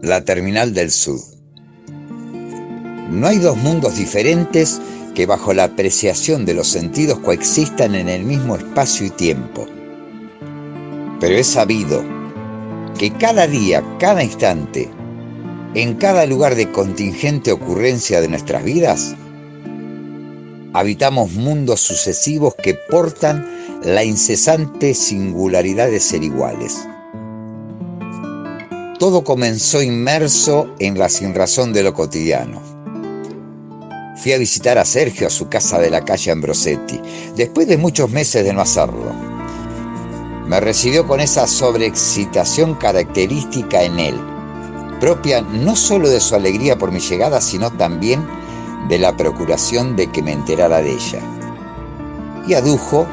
La terminal del sur. No hay dos mundos diferentes que bajo la apreciación de los sentidos coexistan en el mismo espacio y tiempo. Pero es sabido que cada día, cada instante, en cada lugar de contingente ocurrencia de nuestras vidas, habitamos mundos sucesivos que portan la incesante singularidad de ser iguales. Todo comenzó inmerso en la sinrazón de lo cotidiano. Fui a visitar a Sergio a su casa de la calle Ambrosetti, después de muchos meses de no hacerlo. Me recibió con esa sobreexcitación característica en él, propia no solo de su alegría por mi llegada, sino también de la procuración de que me enterara de ella. Y adujo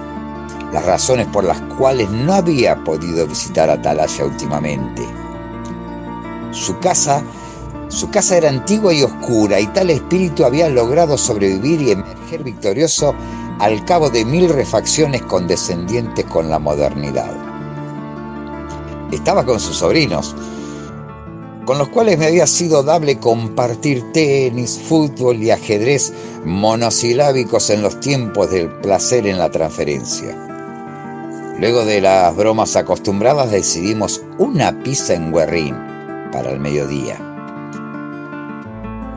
las razones por las cuales no había podido visitar a Atalaya últimamente. Su casa era antigua y oscura, y tal espíritu había logrado sobrevivir y emerger victorioso al cabo de 1000 refacciones condescendientes con la modernidad. Estaba con sus sobrinos, con los cuales me había sido dable compartir tenis, fútbol y ajedrez monosilábicos en los tiempos del placer en la transferencia. Luego de las bromas acostumbradas decidimos una pizza en Guerrín para el mediodía.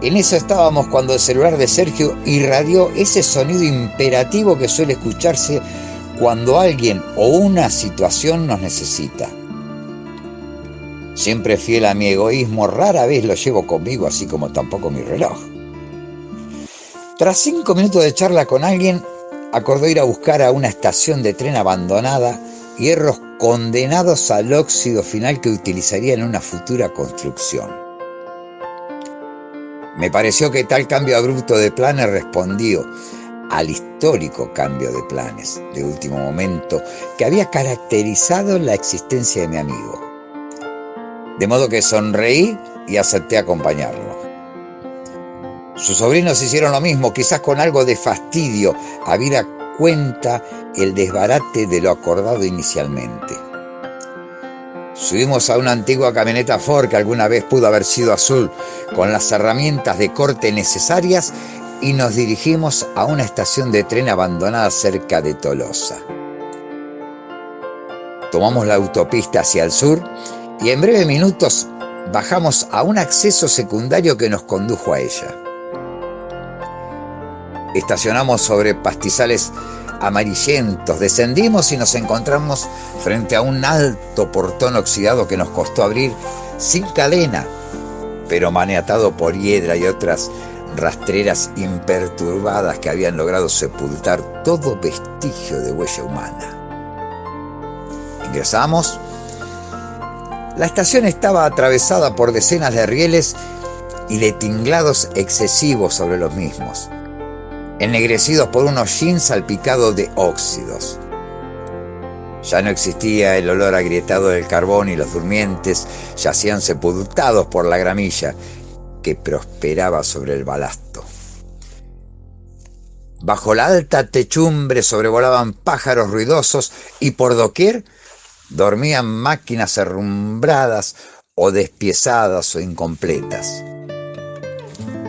En eso estábamos cuando el celular de Sergio irradió ese sonido imperativo que suele escucharse cuando alguien o una situación nos necesita. Siempre fiel a mi egoísmo, rara vez lo llevo conmigo, así como tampoco mi reloj. Tras 5 minutos de charla con alguien, acordó ir a buscar a una estación de tren abandonada hierros condenados al óxido final que utilizaría en una futura construcción. Me pareció que tal cambio abrupto de planes respondió al histórico cambio de planes de último momento que había caracterizado la existencia de mi amigo. De modo que sonreí y acepté acompañarlo. Sus sobrinos hicieron lo mismo, quizás con algo de fastidio, habida cuenta el desbarate de lo acordado inicialmente. Subimos a una antigua camioneta Ford que alguna vez pudo haber sido azul, con las herramientas de corte necesarias, y nos dirigimos a una estación de tren abandonada cerca de Tolosa. Tomamos la autopista hacia el sur y en breves minutos bajamos a un acceso secundario que nos condujo a ella. Estacionamos sobre pastizales amarillentos, descendimos y nos encontramos frente a un alto portón oxidado que nos costó abrir sin cadena, pero maniatado por hiedra y otras rastreras imperturbadas que habían logrado sepultar todo vestigio de huella humana. Ingresamos. La estación estaba atravesada por decenas de rieles y de tinglados excesivos sobre los mismos, ennegrecidos por un hollín salpicado de óxidos. Ya no existía el olor agrietado del carbón y los durmientes yacían sepultados por la gramilla que prosperaba sobre el balasto. Bajo la alta techumbre sobrevolaban pájaros ruidosos y por doquier dormían máquinas herrumbradas o despiezadas o incompletas.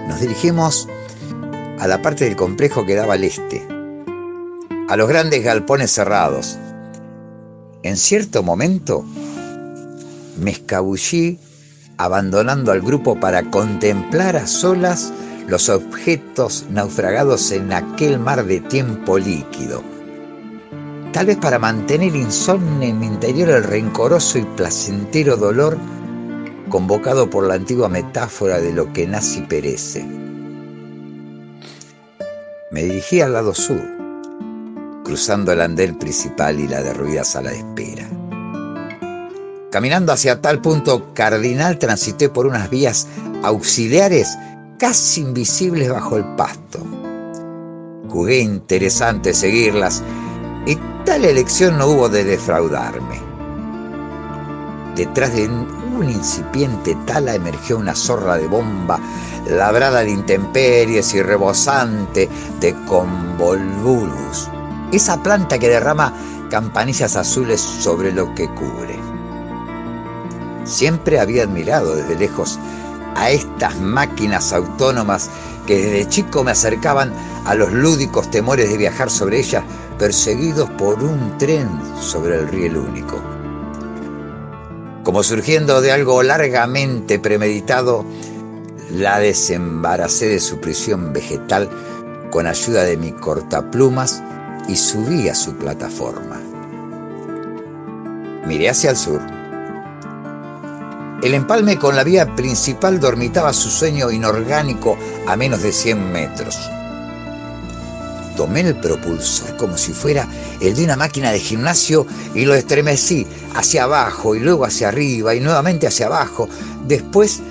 Nos dirigimos a la parte del complejo que daba al este, a los grandes galpones cerrados. En cierto momento me escabullí abandonando al grupo para contemplar a solas los objetos naufragados en aquel mar de tiempo líquido, tal vez para mantener insomne en mi interior el rencoroso y placentero dolor convocado por la antigua metáfora de lo que nace y perece. Me dirigí al lado sur, cruzando el andén principal y la derruida sala de espera. Caminando hacia tal punto cardinal, transité por unas vías auxiliares casi invisibles bajo el pasto. Jugué interesante seguirlas y tal elección no hubo de defraudarme. Detrás de un incipiente tala emergió una zorra de bomba, labrada de intemperies y rebosante de convolvulus, esa planta que derrama campanillas azules sobre lo que cubre. Siempre había admirado desde lejos a estas máquinas autónomas que desde chico me acercaban a los lúdicos temores de viajar sobre ellas, perseguidos por un tren sobre el riel único. Como surgiendo de algo largamente premeditado, la desembaracé de su prisión vegetal con ayuda de mi cortaplumas y subí a su plataforma. Miré hacia el sur. El empalme con la vía principal dormitaba su sueño inorgánico a menos de 100 metros. Tomé el propulsor como si fuera el de una máquina de gimnasio y lo estremecí hacia abajo y luego hacia arriba y nuevamente hacia abajo, después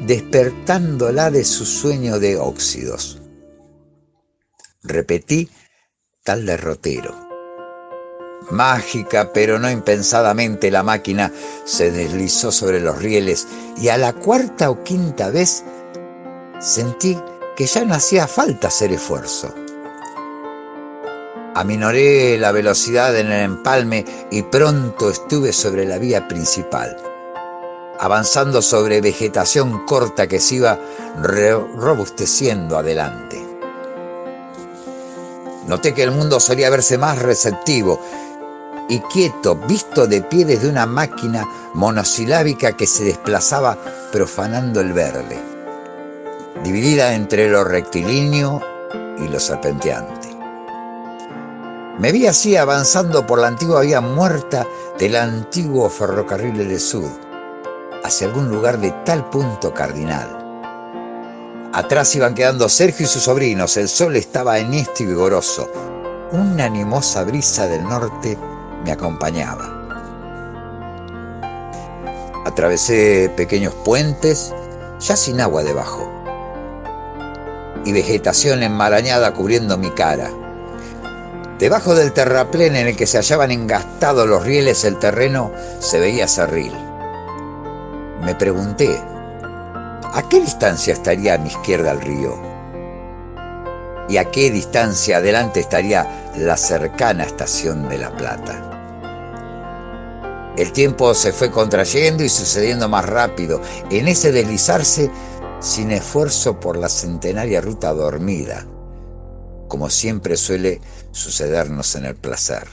despertándola de su sueño de óxidos. Repetí tal derrotero. Mágica, pero no impensadamente, la máquina se deslizó sobre los rieles y a la cuarta o quinta vez sentí que ya no hacía falta hacer esfuerzo. Aminoré la velocidad en el empalme y pronto estuve sobre la vía principal, avanzando sobre vegetación corta que se iba robusteciendo adelante. Noté que el mundo solía verse más receptivo y quieto, visto de pie desde una máquina monosilábica que se desplazaba profanando el verde, dividida entre lo rectilíneo y lo serpenteante. Me vi así avanzando por la antigua vía muerta del antiguo ferrocarril del sur, hacia algún lugar de tal punto cardinal. Atrás iban quedando Sergio y sus sobrinos. El sol estaba enhiesto y vigoroso. Una animosa brisa del norte me acompañaba. Atravesé pequeños puentes, ya sin agua debajo, y vegetación enmarañada cubriendo mi cara. Debajo del terraplén en el que se hallaban engastados los rieles, el terreno se veía cerril. Me pregunté, ¿a qué distancia estaría a mi izquierda el río? ¿Y a qué distancia adelante estaría la cercana estación de La Plata? El tiempo se fue contrayendo y sucediendo más rápido, en ese deslizarse sin esfuerzo por la centenaria ruta dormida, como siempre suele sucedernos en el placer.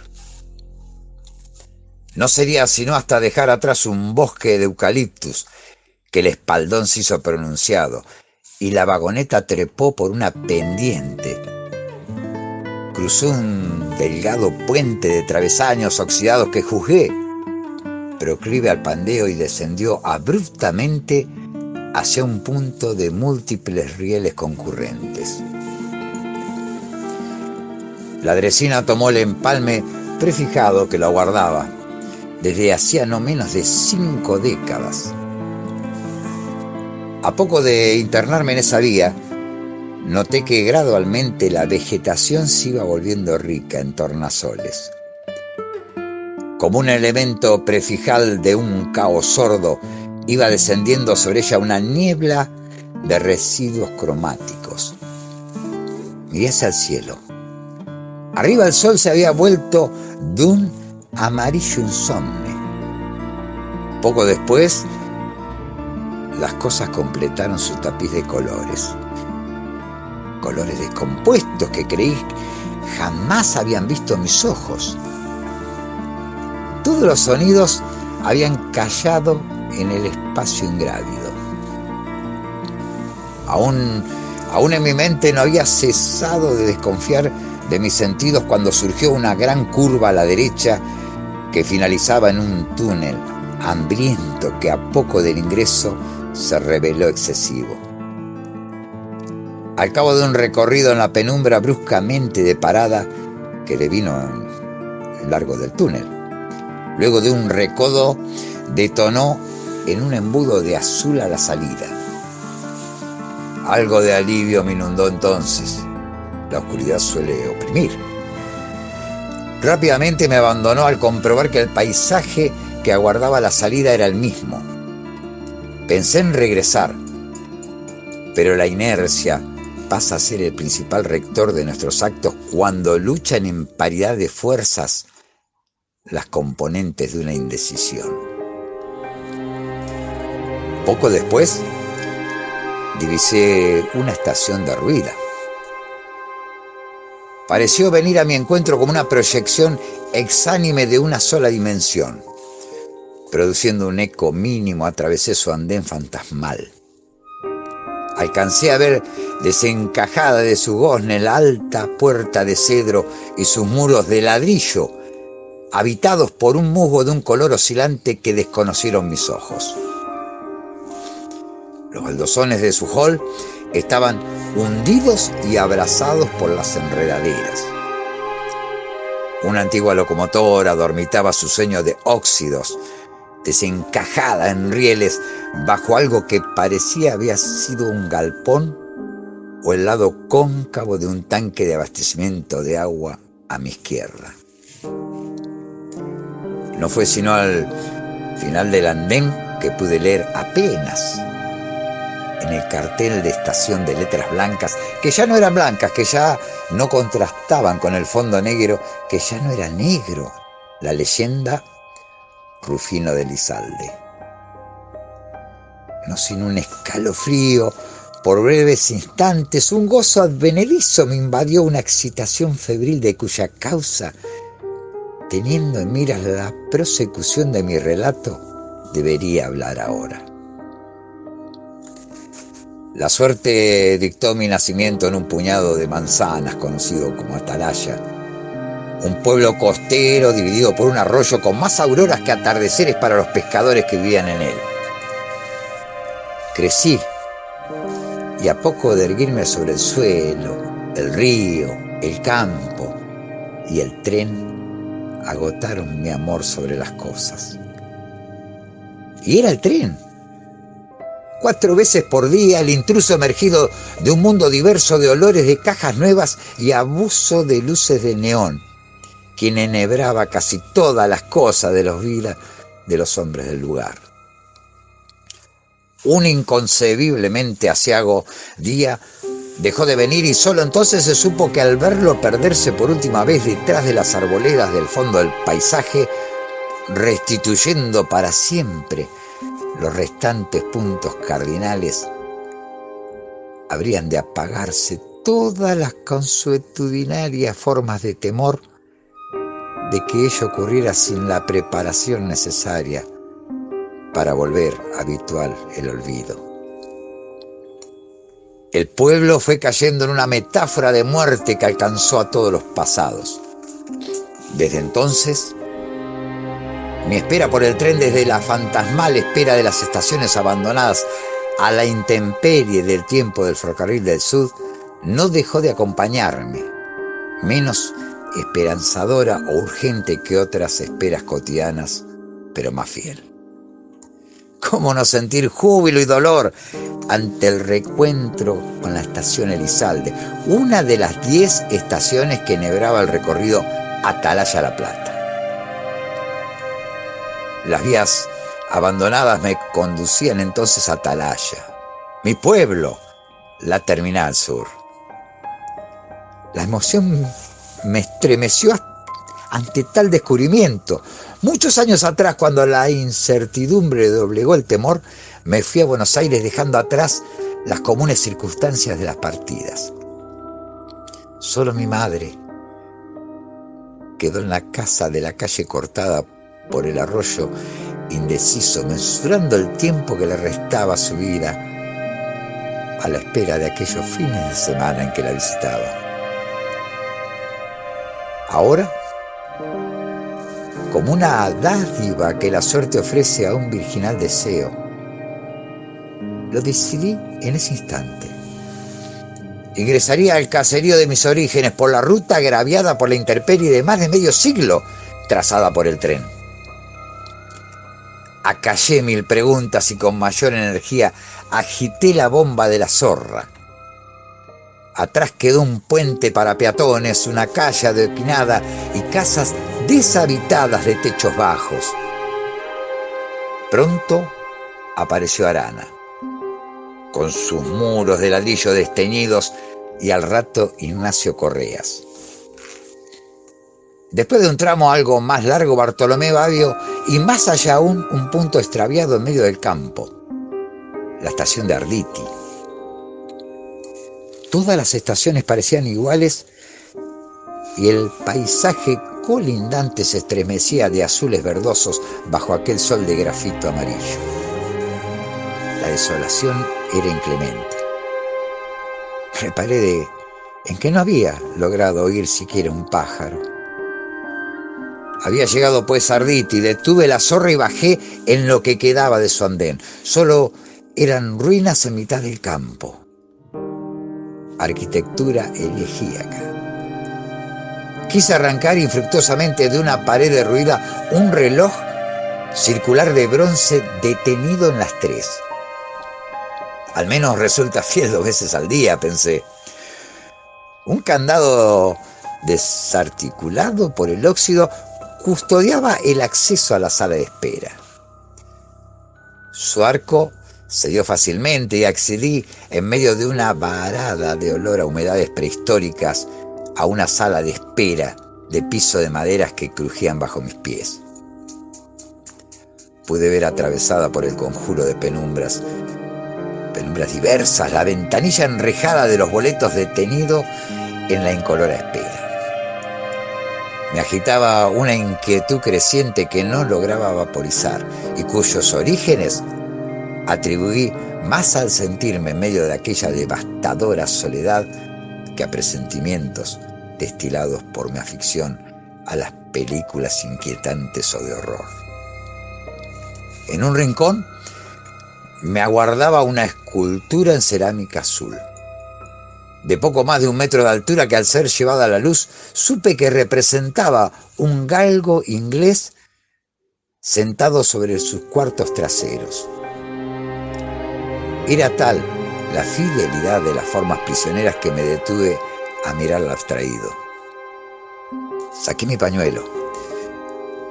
No sería sino hasta dejar atrás un bosque de eucaliptus que el espaldón se hizo pronunciado y la vagoneta trepó por una pendiente. Cruzó un delgado puente de travesaños oxidados que juzgué proclive al pandeo y descendió abruptamente hacia un punto de múltiples rieles concurrentes. La dresina tomó el empalme prefijado que lo aguardaba desde hacía no menos de 5 décadas. A poco de internarme en esa vía, noté que gradualmente la vegetación se iba volviendo rica en tornasoles. Como un elemento prefijal de un caos sordo, iba descendiendo sobre ella una niebla de residuos cromáticos. Miré hacia el cielo. Arriba el sol se había vuelto de un amarillo insomne. Poco después, las cosas completaron su tapiz de colores. Colores descompuestos que creí jamás habían visto mis ojos. Todos los sonidos habían callado en el espacio ingrávido. Aún en mi mente no había cesado de desconfiar de mis sentidos cuando surgió una gran curva a la derecha que finalizaba en un túnel hambriento que a poco del ingreso se reveló excesivo. Al cabo de un recorrido en la penumbra bruscamente de parada que le vino en largo del túnel, luego de un recodo detonó en un embudo de azul a la salida. Algo de alivio me inundó entonces. La oscuridad suele oprimir. Rápidamente me abandonó al comprobar que el paisaje que aguardaba la salida era el mismo. Pensé en regresar, pero la inercia pasa a ser el principal rector de nuestros actos cuando luchan en paridad de fuerzas las componentes de una indecisión. Poco después, divisé una estación derruida. Pareció venir a mi encuentro como una proyección exánime de una sola dimensión. Produciendo un eco mínimo, atravesé su andén fantasmal. Alcancé a ver desencajada de su gozne la alta puerta de cedro y sus muros de ladrillo, habitados por un musgo de un color oscilante que desconocieron mis ojos. Los baldosones de su hall estaban hundidos y abrazados por las enredaderas. Una antigua locomotora dormitaba su sueño de óxidos, desencajada en rieles bajo algo que parecía había sido un galpón o el lado cóncavo de un tanque de abastecimiento de agua a mi izquierda. No fue sino al final del andén que pude leer apenas en el cartel de estación de letras blancas, que ya no eran blancas, que ya no contrastaban con el fondo negro, que ya no era negro, la leyenda Rufino de Elizalde. No sin un escalofrío, por breves instantes, un gozo advenedizo me invadió, una excitación febril de cuya causa, teniendo en miras la prosecución de mi relato, debería hablar ahora. La suerte dictó mi nacimiento en un puñado de manzanas conocido como Atalaya, un pueblo costero dividido por un arroyo con más auroras que atardeceres para los pescadores que vivían en él. Crecí y a poco de erguirme sobre el suelo, el río, el campo y el tren agotaron mi amor sobre las cosas. Y era el tren. 4 veces por día el intruso emergido de un mundo diverso de olores de cajas nuevas y abuso de luces de neón, quien enhebraba casi todas las cosas de los vidas de los hombres del lugar. Un inconcebiblemente aciago día dejó de venir y solo entonces se supo que al verlo perderse por última vez detrás de las arboledas del fondo del paisaje, restituyendo para siempre los restantes puntos cardinales, habrían de apagarse todas las consuetudinarias formas de temor de que ello ocurriera sin la preparación necesaria para volver habitual el olvido. El pueblo fue cayendo en una metáfora de muerte que alcanzó a todos los pasados. Desde entonces, mi espera por el tren, desde la fantasmal espera de las estaciones abandonadas a la intemperie del tiempo del ferrocarril del sur, no dejó de acompañarme, menos esperanzadora o urgente que otras esperas cotidianas, pero más fiel. ¿Cómo no sentir júbilo y dolor ante el reencuentro con la estación Elizalde, una de las 10 estaciones que enhebraba el recorrido Atalaya-La Plata? Las vías abandonadas me conducían entonces a Atalaya, mi pueblo, la terminal sur. La emoción me estremeció ante tal descubrimiento. Muchos años atrás, cuando la incertidumbre doblegó el temor, me fui a Buenos Aires dejando atrás las comunes circunstancias de las partidas. Solo mi madre quedó en la casa de la calle cortada por el arroyo, indeciso, mesurando el tiempo que le restaba a su vida, a la espera de aquellos fines de semana en que la visitaba. Ahora, como una dádiva que la suerte ofrece a un virginal deseo, lo decidí en ese instante. Ingresaría al caserío de mis orígenes por la ruta agraviada por la intemperie de más de medio siglo trazada por el tren. Acallé 1000 preguntas y con mayor energía agité la bomba de la zorra. Atrás quedó un puente para peatones, una calle adoquinada y casas deshabitadas de techos bajos. Pronto apareció Arana, con sus muros de ladrillo desteñidos, y al rato Ignacio Correas. Después de un tramo algo más largo, Bartolomé Babio, y más allá aún un punto extraviado en medio del campo. la estación de Arditi. Todas las estaciones parecían iguales y el paisaje colindante se estremecía de azules verdosos bajo aquel sol de grafito amarillo. La desolación era inclemente. Reparé en que no había logrado oír siquiera un pájaro. Había llegado pues a Arditi, detuve la zorra y bajé en lo que quedaba de su andén. Solo eran ruinas en mitad del campo. Arquitectura elegíaca. Quise arrancar infructuosamente de una pared derruida un reloj circular de bronce detenido en las 3. Al menos resulta fiel 2 veces al día, pensé. Un candado desarticulado por el óxido custodiaba el acceso a la sala de espera. Su arco se dio fácilmente y accedí en medio de una varada de olor a humedades prehistóricas a una sala de espera de piso de maderas que crujían bajo mis pies. Pude ver atravesada por el conjuro de penumbras diversas, la ventanilla enrejada de los boletos detenido en la incolora espera. Me agitaba una inquietud creciente que no lograba vaporizar y cuyos orígenes atribuí más al sentirme en medio de aquella devastadora soledad que a presentimientos destilados por mi afición a las películas inquietantes o de horror. En un rincón me aguardaba una escultura en cerámica azul, de poco más de 1 metro de altura, que al ser llevada a la luz supe que representaba un galgo inglés sentado sobre sus cuartos traseros. Era tal la fidelidad de las formas prisioneras que me detuve a mirarla abstraído. Saqué mi pañuelo,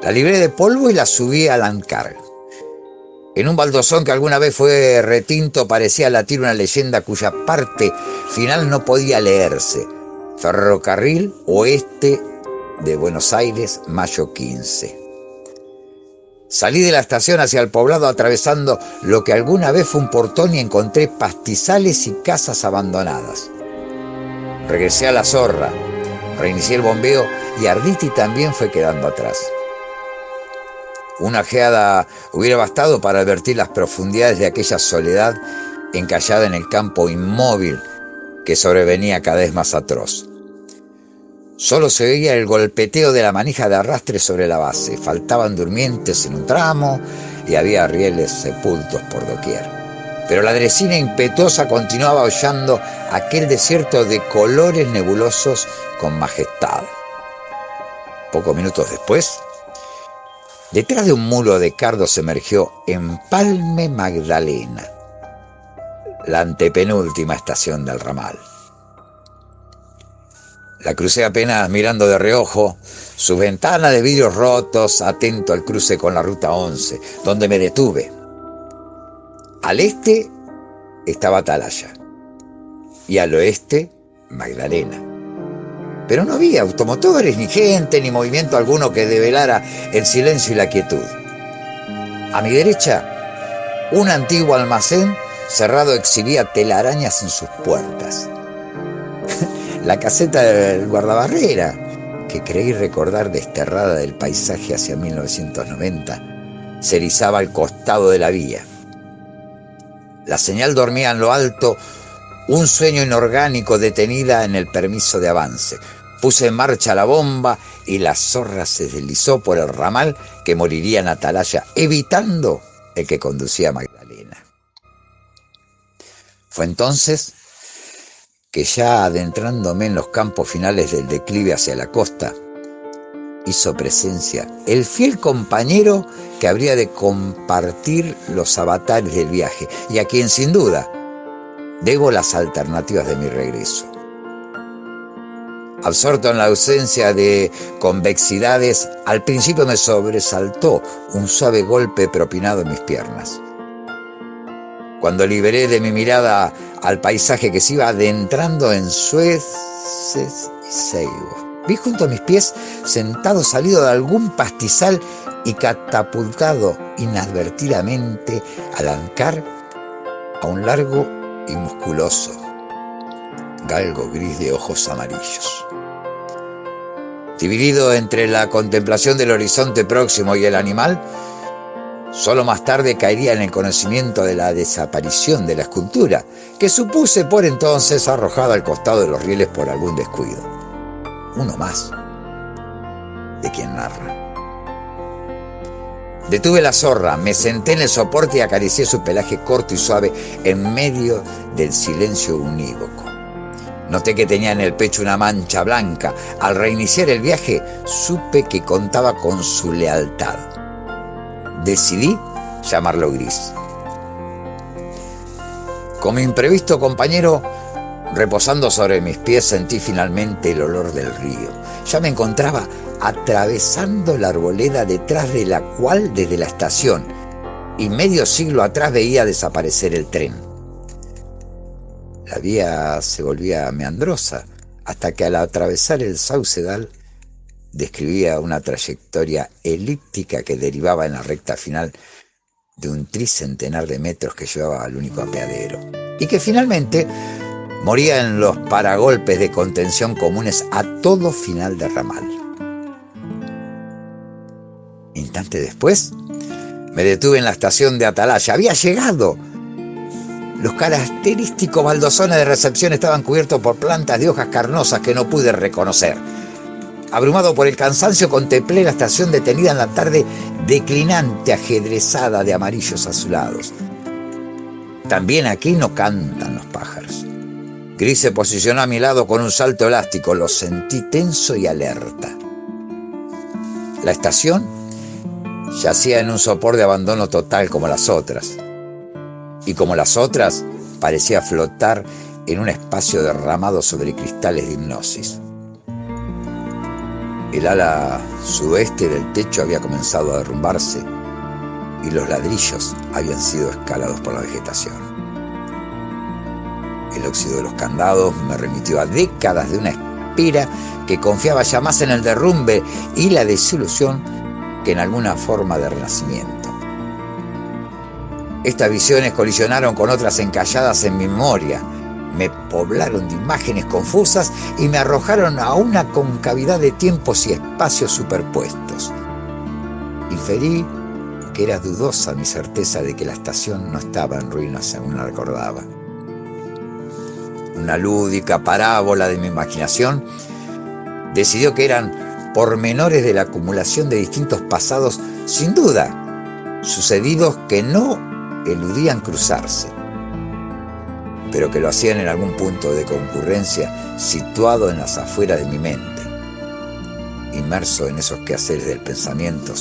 la libré de polvo y la subí al hancar. En un baldosón que alguna vez fue retinto parecía latir una leyenda cuya parte final no podía leerse: Ferrocarril Oeste de Buenos Aires, mayo 15. Salí de la estación hacia el poblado atravesando lo que alguna vez fue un portón y encontré pastizales y casas abandonadas. Regresé a la Zorra, reinicié el bombeo y Arditi también fue quedando atrás. Una ojeada hubiera bastado para advertir las profundidades de aquella soledad encallada en el campo inmóvil que sobrevenía cada vez más atroz. Solo se oía el golpeteo de la manija de arrastre sobre la base. Faltaban durmientes en un tramo y había rieles sepultos por doquier. Pero la dresina impetuosa continuaba hollando aquel desierto de colores nebulosos con majestad. Pocos minutos después, detrás de un mulo de cardos emergió Empalme Magdalena, la antepenúltima estación del ramal. La crucé apenas mirando de reojo, sus ventanas de vidrios rotos, atento al cruce con la ruta 11, donde me detuve. Al este estaba Atalaya y al oeste Magdalena. Pero no había automotores, ni gente, ni movimiento alguno que develara el silencio y la quietud. A mi derecha, un antiguo almacén cerrado exhibía telarañas en sus puertas. La caseta del guardabarrera, que creí recordar desterrada del paisaje hacia 1990, se erizaba al costado de la vía. La señal dormía en lo alto, un sueño inorgánico detenida en el permiso de avance. Puse en marcha la bomba y la Zorra se deslizó por el ramal que moriría en Atalaya, evitando el que conducía a Magdalena. Fue entonces que, ya adentrándome en los campos finales del declive hacia la costa, hizo presencia el fiel compañero que habría de compartir los avatares del viaje y a quien sin duda debo las alternativas de mi regreso. Absorto en la ausencia de convexidades, al principio me sobresaltó un suave golpe propinado en mis piernas. Cuando liberé de mi mirada al paisaje que se iba adentrando en Sueces y Seibos, vi junto a mis pies, sentado salido de algún pastizal y catapultado inadvertidamente al hancar, a un largo y musculoso galgo gris de ojos amarillos. Dividido entre la contemplación del horizonte próximo y el animal, solo más tarde caería en el conocimiento de la desaparición de la escultura, que supuse por entonces arrojada al costado de los rieles por algún descuido. Uno más de quien narra. Detuve la zorra, me senté en el soporte y acaricié su pelaje corto y suave en medio del silencio unívoco. Noté que tenía en el pecho una mancha blanca. Al reiniciar el viaje, supe que contaba con su lealtad. Decidí llamarlo Gris. Con mi imprevisto compañero reposando sobre mis pies, sentí finalmente el olor del río. Ya me encontraba atravesando la arboleda detrás de la cual, desde la estación y medio siglo atrás, veía desaparecer el tren. La vía se volvía meandrosa, hasta que al atravesar el saucedal describía una trayectoria elíptica que derivaba en la recta final de un tricentenar de metros que llevaba al único apeadero, y que finalmente moría en los paragolpes de contención comunes a todo final de ramal. Instante después, me detuve en la estación de Atalaya. ¡Había llegado! Los característicos baldosones de recepción estaban cubiertos por plantas de hojas carnosas que no pude reconocer. Abrumado por el cansancio, contemplé la estación detenida en la tarde declinante, ajedrezada de amarillos azulados. También aquí no cantan los pájaros. Gris se posicionó a mi lado con un salto elástico. Lo sentí tenso y alerta. La estación yacía en un sopor de abandono total como las otras. Y como las otras, parecía flotar en un espacio derramado sobre cristales de hipnosis. El ala sudoeste del techo había comenzado a derrumbarse y los ladrillos habían sido escalados por la vegetación. El óxido de los candados me remitió a décadas de una espera que confiaba ya más en el derrumbe y la desilusión que en alguna forma de renacimiento. Estas visiones colisionaron con otras encalladas en mi memoria, me poblaron de imágenes confusas y me arrojaron a una concavidad de tiempos y espacios superpuestos. Inferí que era dudosa mi certeza de que la estación no estaba en ruinas según la recordaba. Una lúdica parábola de mi imaginación decidió que eran pormenores de la acumulación de distintos pasados, sin duda, sucedidos que no eludían cruzarse, pero que lo hacían en algún punto de concurrencia situado en las afueras de mi mente. Inmerso en esos quehaceres del pensamiento,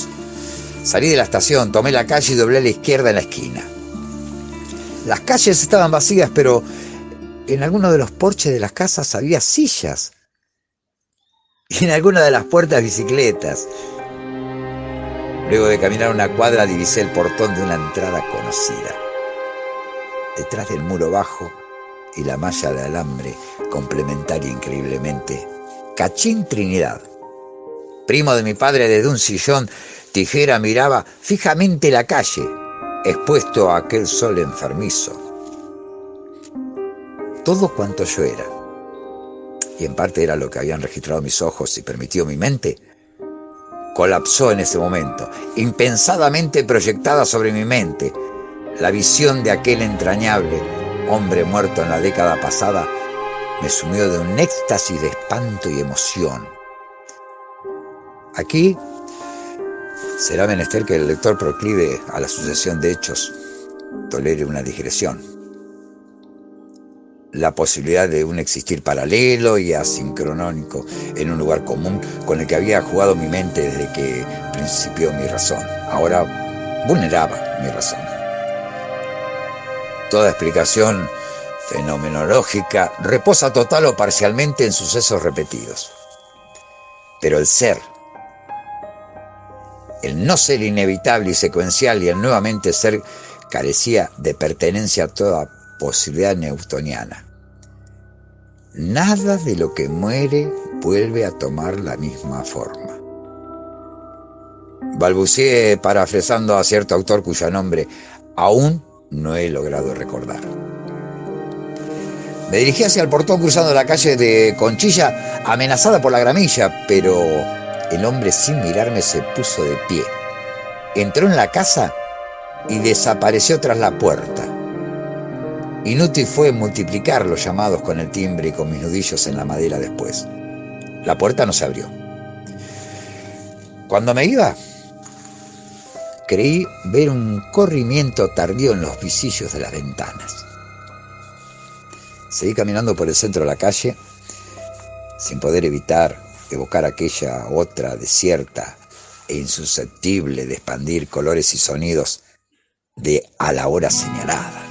salí de la estación, tomé la calle y doblé a la izquierda en la esquina. Las calles estaban vacías, pero en alguno de los porches de las casas había sillas y en alguna de las puertas bicicletas. Luego de caminar una cuadra divisé el portón de una entrada conocida. Detrás del muro bajo y la malla de alambre complementaria increíblemente, Cachín Trinidad, primo de mi padre, desde un sillón tijera miraba fijamente la calle, expuesto a aquel sol enfermizo. Todo cuanto yo era, y en parte era lo que habían registrado mis ojos y permitió mi mente, colapsó en ese momento, impensadamente proyectada sobre mi mente. La visión de aquel entrañable hombre muerto en la década pasada me sumió de un éxtasis de espanto y emoción. Aquí será menester que el lector proclive a la sucesión de hechos tolere una digresión. La posibilidad de un existir paralelo y asincronónico en un lugar común con el que había jugado mi mente desde que principió mi razón. Ahora vulneraba mi razón. Toda explicación fenomenológica reposa total o parcialmente en sucesos repetidos. Pero el ser, el no ser inevitable y secuencial y el nuevamente ser carecía de pertenencia a toda posibilidad newtoniana. Nada de lo que muere vuelve a tomar la misma forma. Balbuceé parafraseando a cierto autor cuyo nombre aún no he logrado recordar. Me dirigí hacia el portón cruzando la calle de Conchilla, amenazada por la gramilla, pero el hombre sin mirarme se puso de pie. Entró en la casa y desapareció tras la puerta. Inútil fue multiplicar los llamados con el timbre y con mis nudillos en la madera después. La puerta no se abrió. Cuando me iba, creí ver un corrimiento tardío en los visillos de las ventanas. Seguí caminando por el centro de la calle, sin poder evitar evocar aquella otra desierta e insusceptible de expandir colores y sonidos de a la hora señalada.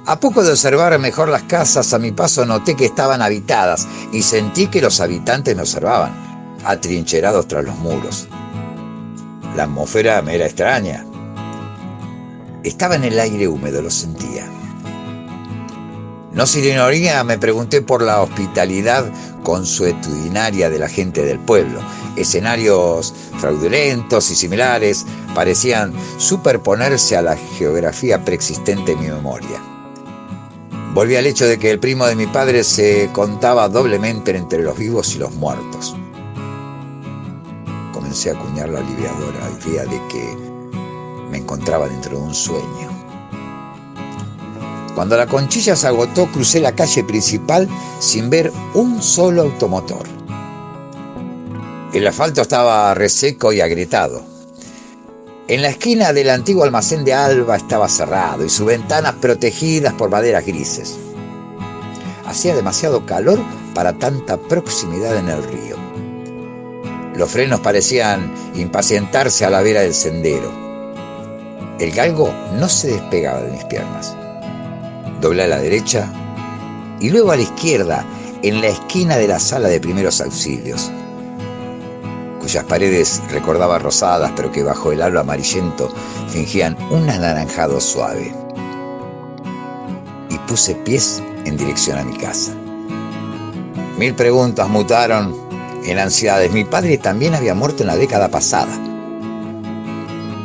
A poco de observar mejor las casas, a mi paso noté que estaban habitadas y sentí que los habitantes me observaban, atrincherados tras los muros. La atmósfera me era extraña. Estaba en el aire húmedo, lo sentía. No sin ironía me pregunté por la hospitalidad consuetudinaria de la gente del pueblo. Escenarios fraudulentos y similares parecían superponerse a la geografía preexistente en mi memoria. Volví al hecho de que el primo de mi padre se contaba doblemente entre los vivos y los muertos. Comencé a acuñar la aliviadora idea de que me encontraba dentro de un sueño. Cuando la Conchilla se agotó, crucé la calle principal sin ver un solo automotor. El asfalto estaba reseco y agrietado. En la esquina del antiguo almacén de Alba estaba cerrado y sus ventanas protegidas por maderas grises. Hacía demasiado calor para tanta proximidad en el río. Los frenos parecían impacientarse a la vera del sendero. El galgo no se despegaba de mis piernas. Doblé a la derecha y luego a la izquierda, en la esquina de la sala de primeros auxilios, cuyas paredes recordaba rosadas, pero que bajo el halo amarillento fingían un anaranjado suave. Y puse pies en dirección a mi casa. 1000 preguntas mutaron en ansiedades. Mi padre también había muerto en la década pasada.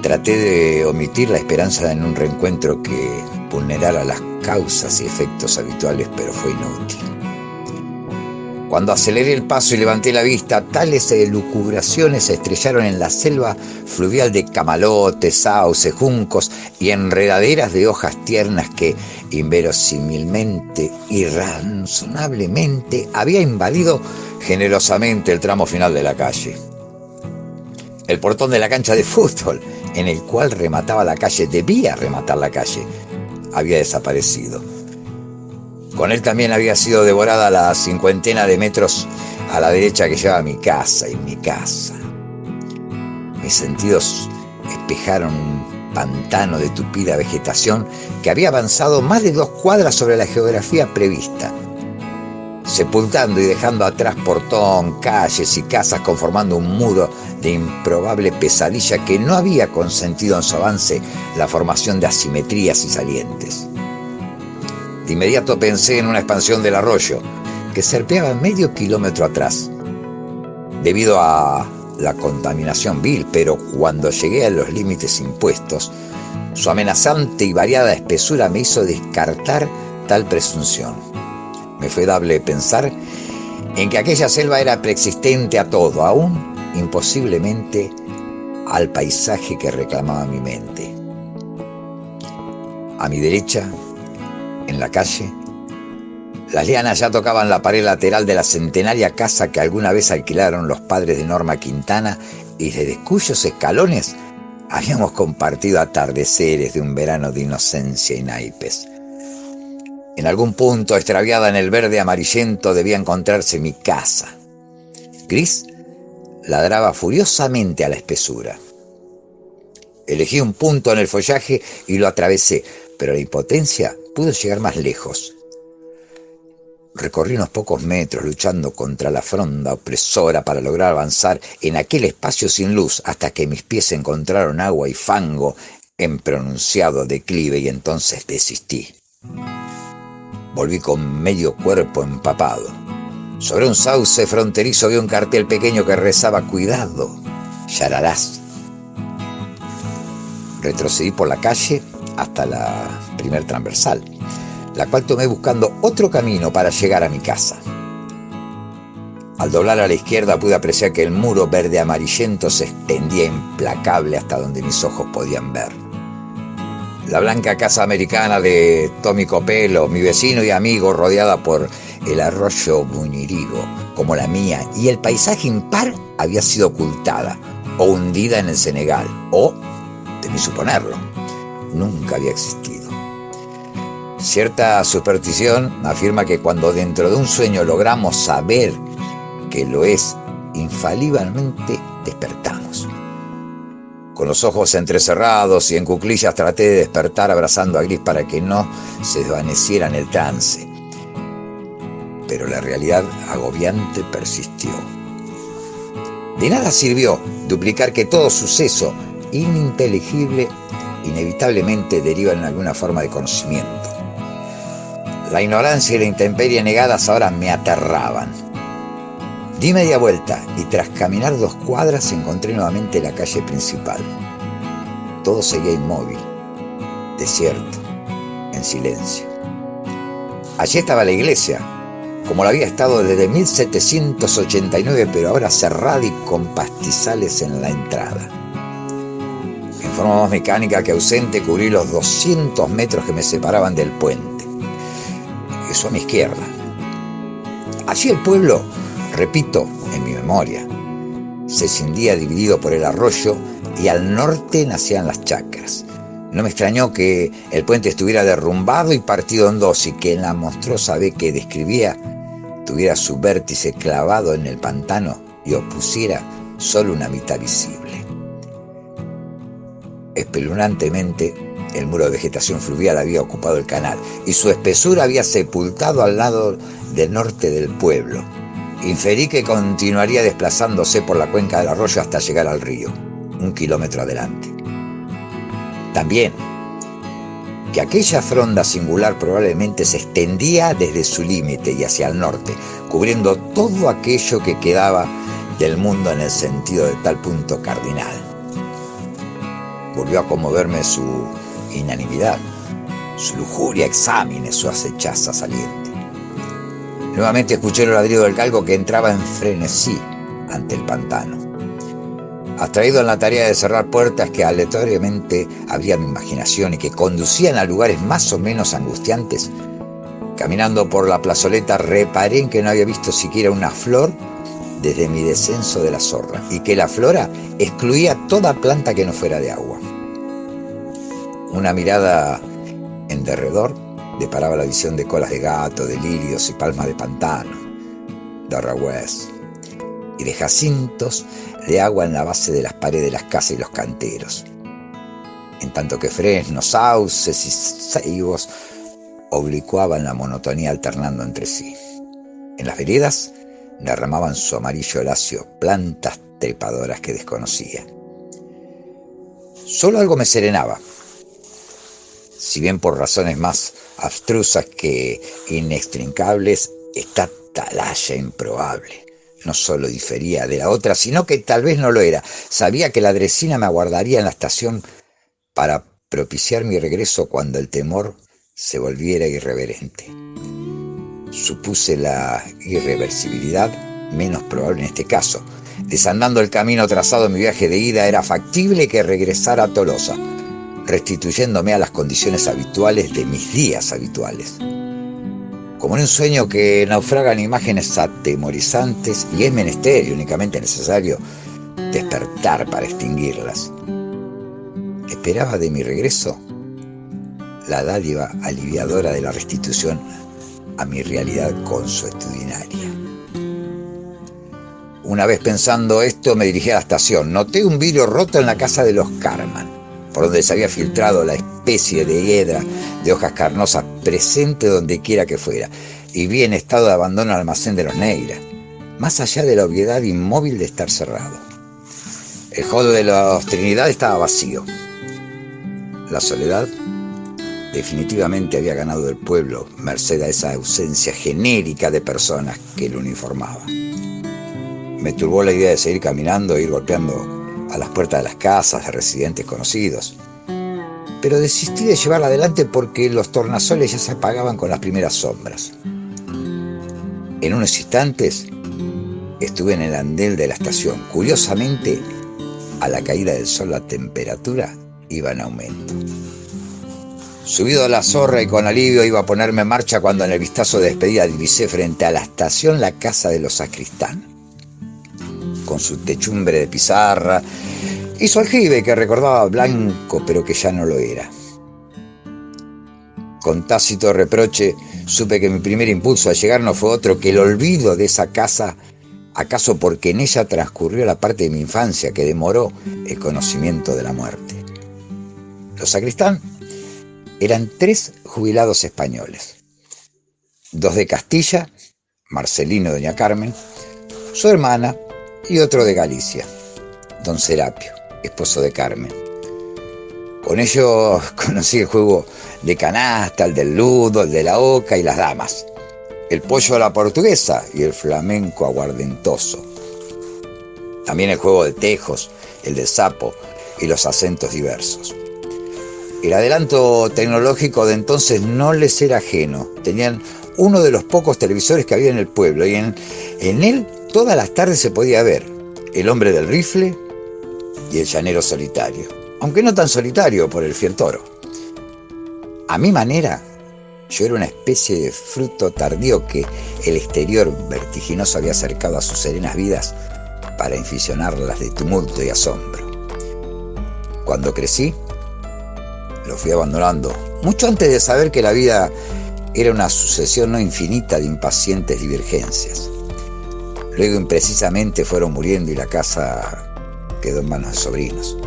Traté de omitir la esperanza en un reencuentro que vulnerara las causas y efectos habituales, pero fue inútil. Cuando aceleré el paso y levanté la vista, tales elucubraciones se estrellaron en la selva fluvial de camalotes, sauces, juncos y enredaderas de hojas tiernas que, inverosímilmente, irrazonablemente, había invadido generosamente el tramo final de la calle. El portón de la cancha de fútbol, en el cual remataba la calle, debía rematar la calle, había desaparecido. Con él también había sido devorada la 50 de metros a la derecha que llevaba a mi casa y mi casa. Mis sentidos espejaron un pantano de tupida vegetación que había avanzado más de 2 cuadras sobre la geografía prevista, sepultando y dejando atrás portón, calles y casas, conformando un muro de improbable pesadilla que no había consentido en su avance la formación de asimetrías y salientes. De inmediato pensé en una expansión del arroyo que serpeaba medio kilómetro atrás, debido a la contaminación vil, pero cuando llegué a los límites impuestos, su amenazante y variada espesura me hizo descartar tal presunción. Me fue dable pensar en que aquella selva era preexistente a todo, aún imposiblemente al paisaje que reclamaba mi mente. A mi derecha, en la calle, las lianas ya tocaban la pared lateral de la centenaria casa que alguna vez alquilaron los padres de Norma Quintana y desde cuyos escalones habíamos compartido atardeceres de un verano de inocencia y naipes. En algún punto, extraviada en el verde amarillento, debía encontrarse mi casa. Gris ladraba furiosamente a la espesura. Elegí un punto en el follaje y lo atravesé, pero la impotencia pudo llegar más lejos. Recorrí unos pocos metros luchando contra la fronda opresora para lograr avanzar en aquel espacio sin luz hasta que mis pies encontraron agua y fango en pronunciado declive y entonces desistí. Volví con medio cuerpo empapado. Sobre un sauce fronterizo vi un cartel pequeño que rezaba: «Cuidado, yararás». Retrocedí por la calle hasta la primer transversal, la cual tomé buscando otro camino para llegar a mi casa. Al doblar a la izquierda pude apreciar que el muro verde amarillento se extendía implacable hasta donde mis ojos podían ver. La blanca casa americana de Tommy Copello, mi vecino y amigo, rodeada por el arroyo Buñirigo, como la mía, y el paisaje impar había sido ocultada o hundida en el Senegal, o, temí suponerlo, nunca había existido. Cierta superstición afirma que cuando dentro de un sueño logramos saber que lo es, infaliblemente despertamos. Con los ojos entrecerrados y en cuclillas traté de despertar abrazando a Gris para que no se desvaneciera en el trance. Pero la realidad agobiante persistió. De nada sirvió duplicar que todo suceso ininteligible inevitablemente deriva en alguna forma de conocimiento. La ignorancia y la intemperie negadas ahora me aterraban. Di media vuelta y tras caminar 2 cuadras encontré nuevamente la calle principal. Todo seguía inmóvil, desierto, en silencio. Allí estaba la iglesia, como lo había estado desde 1789, pero ahora cerrada y con pastizales en la entrada. En forma más mecánica que ausente cubrí los 200 metros que me separaban del puente. Eso a mi izquierda. Allí el pueblo, repito, en mi memoria, se cindía dividido por el arroyo y al norte nacían las chacras. No me extrañó que el puente estuviera derrumbado y partido en 2 y que en la monstruosa V que describía tuviera su vértice clavado en el pantano y opusiera solo una mitad visible. Espeluznantemente, el muro de vegetación fluvial había ocupado el canal y su espesura había sepultado al lado del norte del pueblo. Inferí que continuaría desplazándose por la cuenca del arroyo hasta llegar al río, 1 kilómetro adelante. También que aquella fronda singular probablemente se extendía desde su límite y hacia el norte, cubriendo todo aquello que quedaba del mundo en el sentido de tal punto cardinal. Volvió a conmoverme su inanimidad, su lujuria exámine, su acechaza saliente. Nuevamente escuché el ladrido del galgo que entraba en frenesí ante el pantano. Abstraído en la tarea de cerrar puertas que aleatoriamente abría mi imaginación y que conducían a lugares más o menos angustiantes, caminando por la plazoleta reparé en que no había visto siquiera una flor desde mi descenso de la zorra y que la flora excluía toda planta que no fuera de agua. Una mirada en derredor deparaba la visión de colas de gato, de lirios y palmas de pantano, de arrahués y de jacintos de agua en la base de las paredes de las casas y los canteros, en tanto que fresnos, sauces y ceibos oblicuaban la monotonía alternando entre sí. En las veredas derramaban su amarillo lacio plantas trepadoras que desconocía. Solo algo me serenaba, si bien por razones más abstrusas que inextricables, esta atalaya improbable no solo difería de la otra, sino que tal vez no lo era. Sabía que la dresina me aguardaría en la estación para propiciar mi regreso cuando el temor se volviera irreverente. Supuse la irreversibilidad menos probable en este caso. Desandando el camino trazado en mi viaje de ida, era factible que regresara a Tolosa, restituyéndome a las condiciones habituales de mis días habituales. Como en un sueño que naufragan imágenes atemorizantes y es menester y únicamente necesario despertar para extinguirlas. Esperaba de mi regreso la dádiva aliviadora de la restitución a mi realidad consuetudinaria. Una vez pensando esto, me dirigí a la estación. Noté un vidrio roto en la casa de los Carman, por donde se había filtrado la especie de hiedra de hojas carnosas presente donde quiera que fuera, y vi en estado de abandono el almacén de los Neira, más allá de la obviedad inmóvil de estar cerrado. El hall de los Trinidad estaba vacío. La soledad definitivamente había ganado el pueblo, merced a esa ausencia genérica de personas que lo uniformaba. Me turbó la idea de seguir caminando e ir golpeando a las puertas de las casas de residentes conocidos. pero desistí de llevarla adelante porque los tornasoles ya se apagaban con las primeras sombras. En unos instantes estuve en el andén de la estación. Curiosamente, a la caída del sol la temperatura iba en aumento. Subido a la zorra y con alivio iba a ponerme en marcha cuando en el vistazo de despedida divisé frente a la estación la casa de los Sacristán, con su techumbre de pizarra y su aljibe que recordaba blanco pero que ya no lo era. Con tácito reproche supe que mi primer impulso al llegar no fue otro que el olvido de esa casa, acaso porque en ella transcurrió la parte de mi infancia que demoró el conocimiento de la muerte. Los Sacristán eran 3 jubilados españoles, 2 de Castilla, Marcelino y doña Carmen, su hermana, y otro de Galicia, don Serapio, esposo de Carmen. Con ellos conocí el juego de canasta, el del ludo, el de la oca y las damas, el pollo a la portuguesa y el flamenco aguardentoso. También el juego de tejos, el del sapo y los acentos diversos. El adelanto tecnológico de entonces no les era ajeno. Tenían uno de los pocos televisores que había en el pueblo y en él todas las tardes se podía ver El hombre del rifle y El llanero solitario, aunque no tan solitario por el fiel toro. A mi manera, yo era una especie de fruto tardío que el exterior vertiginoso había acercado a sus serenas vidas para inficionarlas de tumulto y asombro. Cuando crecí, lo fui abandonando, mucho antes de saber que la vida era una sucesión no infinita de impacientes divergencias. Luego imprecisamente fueron muriendo y la casa quedó en manos de sobrinos.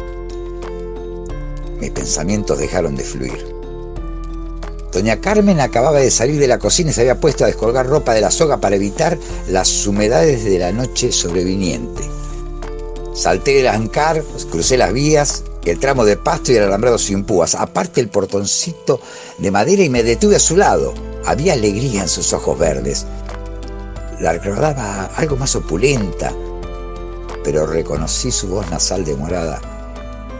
Mis pensamientos dejaron de fluir. Doña Carmen acababa de salir de la cocina y se había puesto a descolgar ropa de la soga para evitar las humedades de la noche sobreviniente. Salté el ancar, crucé las vías, el tramo de pasto y el alambrado sin púas, aparte el portoncito de madera, y me detuve a su lado. Había alegría en sus ojos verdes. La recordaba algo más opulenta, pero reconocí su voz nasal demorada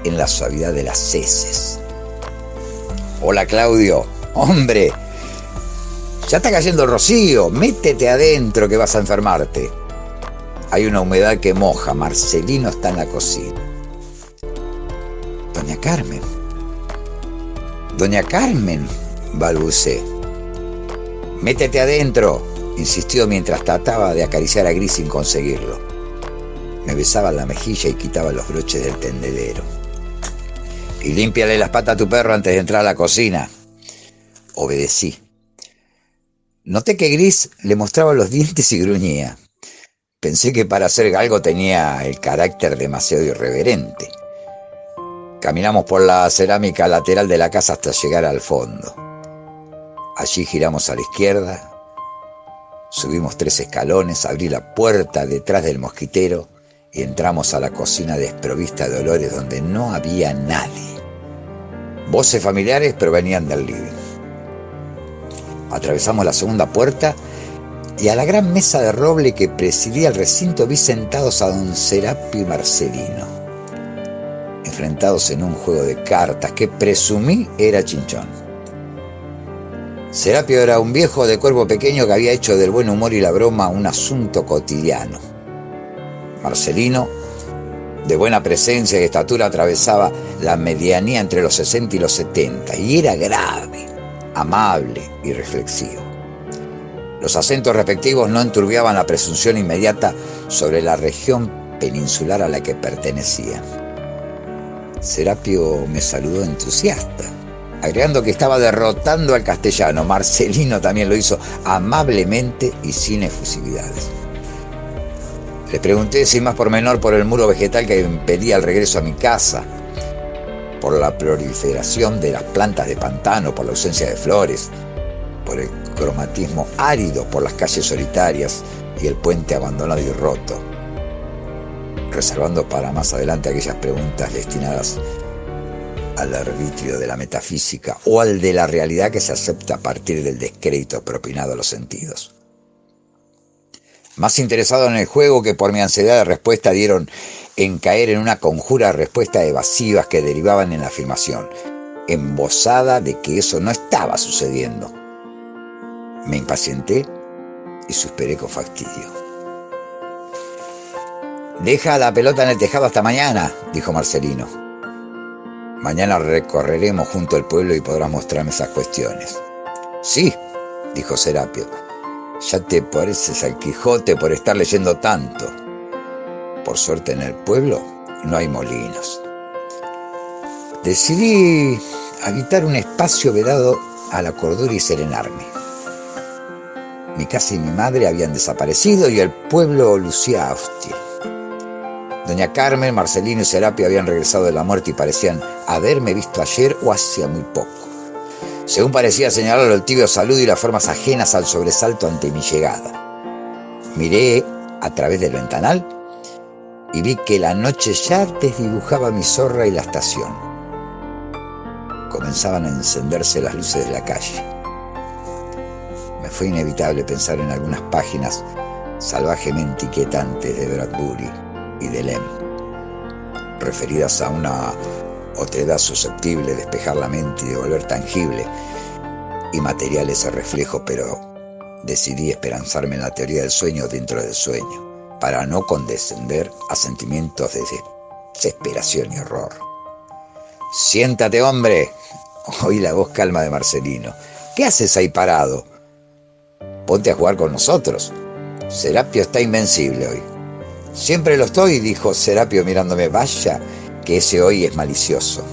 en la suavidad de las heces. «Hola, Claudio. Hombre, ya está cayendo el rocío. Métete adentro que vas a enfermarte. Hay una humedad que moja. Marcelino está en la cocina». «Doña Carmen. Doña Carmen», balbuceé. «Métete adentro», insistió mientras trataba de acariciar a Gris sin conseguirlo. Me besaba la mejilla y quitaba los broches del tendedero. «Y límpiale las patas a tu perro antes de entrar a la cocina». Obedecí. Noté que Gris le mostraba los dientes y gruñía. Pensé que para ser galgo tenía el carácter demasiado irreverente. Caminamos por la cerámica lateral de la casa hasta llegar al fondo. Allí giramos a la izquierda, subimos 3 escalones, abrí la puerta detrás del mosquitero y entramos a la cocina desprovista de olores donde no había nadie. Voces familiares provenían del living. Atravesamos la segunda puerta y a la gran mesa de roble que presidía el recinto vi sentados a don Serapio y Marcelino, enfrentados en un juego de cartas que presumí era chinchón. Serapio era un viejo de cuerpo pequeño que había hecho del buen humor y la broma un asunto cotidiano. Marcelino, de buena presencia y estatura, atravesaba la medianía entre los 60 y los 70 y era grave, amable y reflexivo. Los acentos respectivos no enturbiaban la presunción inmediata sobre la región peninsular a la que pertenecían. Serapio me saludó entusiasta, agregando que estaba derrotando al castellano. Marcelino también lo hizo amablemente y sin efusividades. Le pregunté sin más pormenor por el muro vegetal que impedía el regreso a mi casa, por la proliferación de las plantas de pantano, por la ausencia de flores, por el cromatismo árido, por las calles solitarias y el puente abandonado y roto, reservando para más adelante aquellas preguntas destinadas al arbitrio de la metafísica o al de la realidad que se acepta a partir del descrédito propinado a los sentidos. Más interesado en el juego que por mi ansiedad de respuesta dieron en caer en una conjura de respuestas evasivas que derivaban en la afirmación. embosada de que eso no estaba sucediendo. Me impacienté y suspiré con fastidio. «Deja la pelota en el tejado hasta mañana», dijo Marcelino. «Mañana recorreremos junto al pueblo y podrás mostrarme esas cuestiones». «Sí», dijo Serapio, «ya te pareces al Quijote por estar leyendo tanto. Por suerte en el pueblo no hay molinos». Decidí habitar un espacio vedado a la cordura y serenarme. Mi casa y mi madre habían desaparecido y el pueblo lucía hostil. Doña Carmen, Marcelino y Serapio habían regresado de la muerte y parecían haberme visto ayer o hacía muy poco. Según parecía señalarlo el tibio saludo y las formas ajenas al sobresalto ante mi llegada. Miré a través del ventanal y vi que la noche ya desdibujaba mi zorra y la estación. Comenzaban a encenderse las luces de la calle. Me fue inevitable pensar en algunas páginas salvajemente inquietantes de Bradbury y de Lem, referidas a una otredad susceptible de despejar la mente y de volver tangible y material ese reflejo, pero decidí esperanzarme en la teoría del sueño dentro del sueño, para no condescender a sentimientos de desesperación y horror. «Siéntate, hombre», oí la voz calma de Marcelino. «¿Qué haces ahí parado? Ponte a jugar con nosotros. Serapio está invencible hoy». «Siempre lo estoy», dijo Serapio mirándome. «Vaya que ese hoy es malicioso.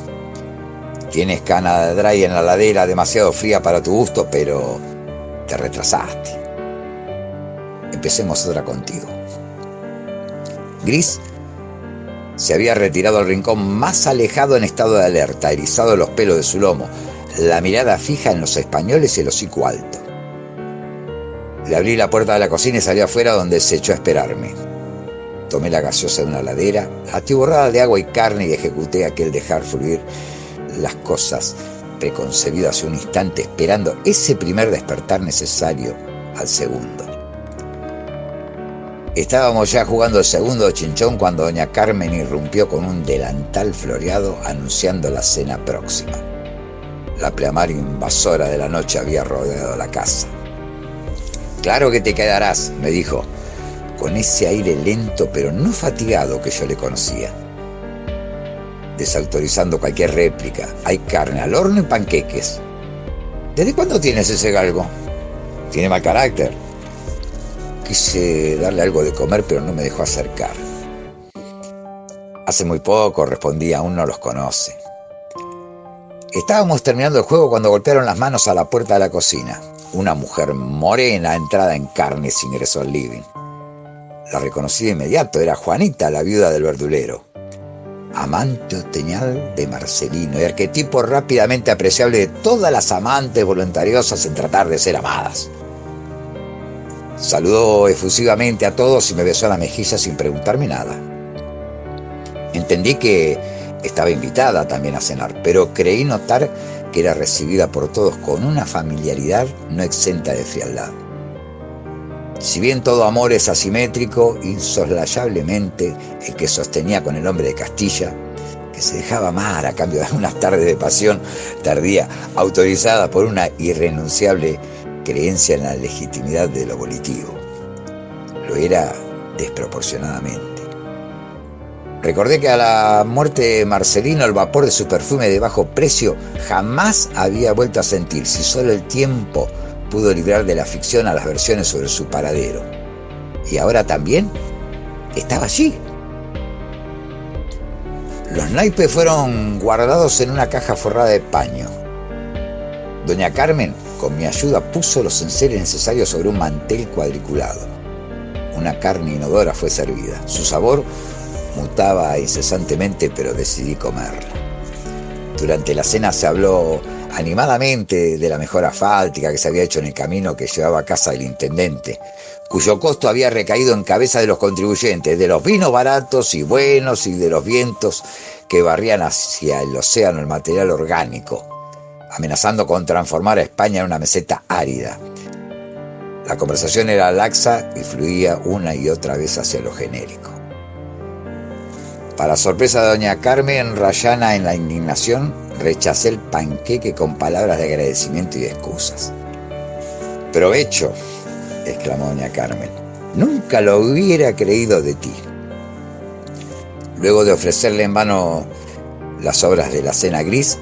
Tienes cana de dry en la ladera, demasiado fría para tu gusto, pero te retrasaste. Empecemos otra contigo». Gris se había retirado al rincón más alejado en estado de alerta, erizado los pelos de su lomo, la mirada fija en los españoles y el hocico alto. Le abrí la puerta de la cocina y salí afuera, donde se echó a esperarme. Tomé la gaseosa de una ladera, atiborrada de agua y carne, y ejecuté aquel dejar fluir las cosas preconcebido hace un instante, esperando ese primer despertar necesario al segundo. Estábamos ya jugando el segundo chinchón cuando doña Carmen irrumpió con un delantal floreado anunciando la cena próxima. La pleamar invasora de la noche había rodeado la casa. «Claro que te quedarás», me dijo, con ese aire lento pero no fatigado que yo le conocía, desautorizando cualquier réplica. «Hay carne al horno y panqueques». «¿Desde cuándo tienes ese galgo?» «Tiene mal carácter». Quise darle algo de comer, pero no me dejó acercar. «Hace muy poco», respondí, «aún no los conoce». Estábamos terminando el juego cuando golpearon las manos a la puerta de la cocina. Una mujer morena, entrada en carnes, ingresó al living. La reconocí de inmediato, era Juanita, la viuda del verdulero. Amante otoñal de Marcelino y arquetipo rápidamente apreciable de todas las amantes voluntariosas en tratar de ser amadas. Saludó efusivamente a todos y me besó la mejilla sin preguntarme nada. Entendí que estaba invitada también a cenar, pero creí notar que era recibida por todos con una familiaridad no exenta de frialdad. Si bien todo amor es asimétrico, insoslayablemente el que sostenía con el hombre de Castilla, que se dejaba amar a cambio de unas tardes de pasión tardía, autorizada por una irrenunciable creencia en la legitimidad de lo volitivo, lo era desproporcionadamente. Recordé que a la muerte de Marcelino el vapor de su perfume de bajo precio jamás había vuelto a sentir, si solo el tiempo pudo librar de la ficción a las versiones sobre su paradero. Y ahora también estaba allí. Los naipes fueron guardados en una caja forrada de paño. Doña Carmen, con mi ayuda, puso los enseres necesarios sobre un mantel cuadriculado. Una carne inodora fue servida. Su sabor mutaba incesantemente, pero decidí comerla. Durante la cena se habló animadamente de la mejora asfáltica que se había hecho en el camino que llevaba a casa del intendente, cuyo costo había recaído en cabeza de los contribuyentes, de los vinos baratos y buenos y de los vientos que barrían hacia el océano el material orgánico, amenazando con transformar a España en una meseta árida. La conversación era laxa y fluía una y otra vez hacia lo genérico. Para sorpresa de doña Carmen, rayana en la indignación, Rechacé el panqueque con palabras de agradecimiento y de excusas. «Provecho», exclamó doña Carmen. «Nunca lo hubiera creído de ti». Luego de ofrecerle en vano las obras de la cena gris,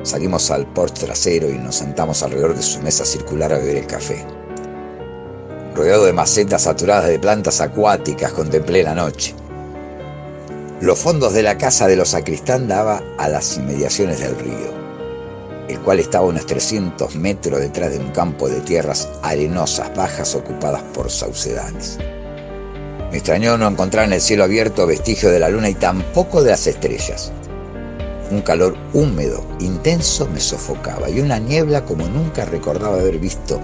salimos al porche trasero y nos sentamos alrededor de su mesa circular a beber el café. Rodeado de macetas saturadas de plantas acuáticas, contemplé la noche. Los fondos de la casa de los sacristán daba a las inmediaciones del río, el cual estaba a unos 300 metros detrás de un campo de tierras arenosas bajas ocupadas por saucedanes. Me extrañó no encontrar en el cielo abierto vestigio de la luna y tampoco de las estrellas. Un calor húmedo, intenso, me sofocaba, y una niebla como nunca recordaba haber visto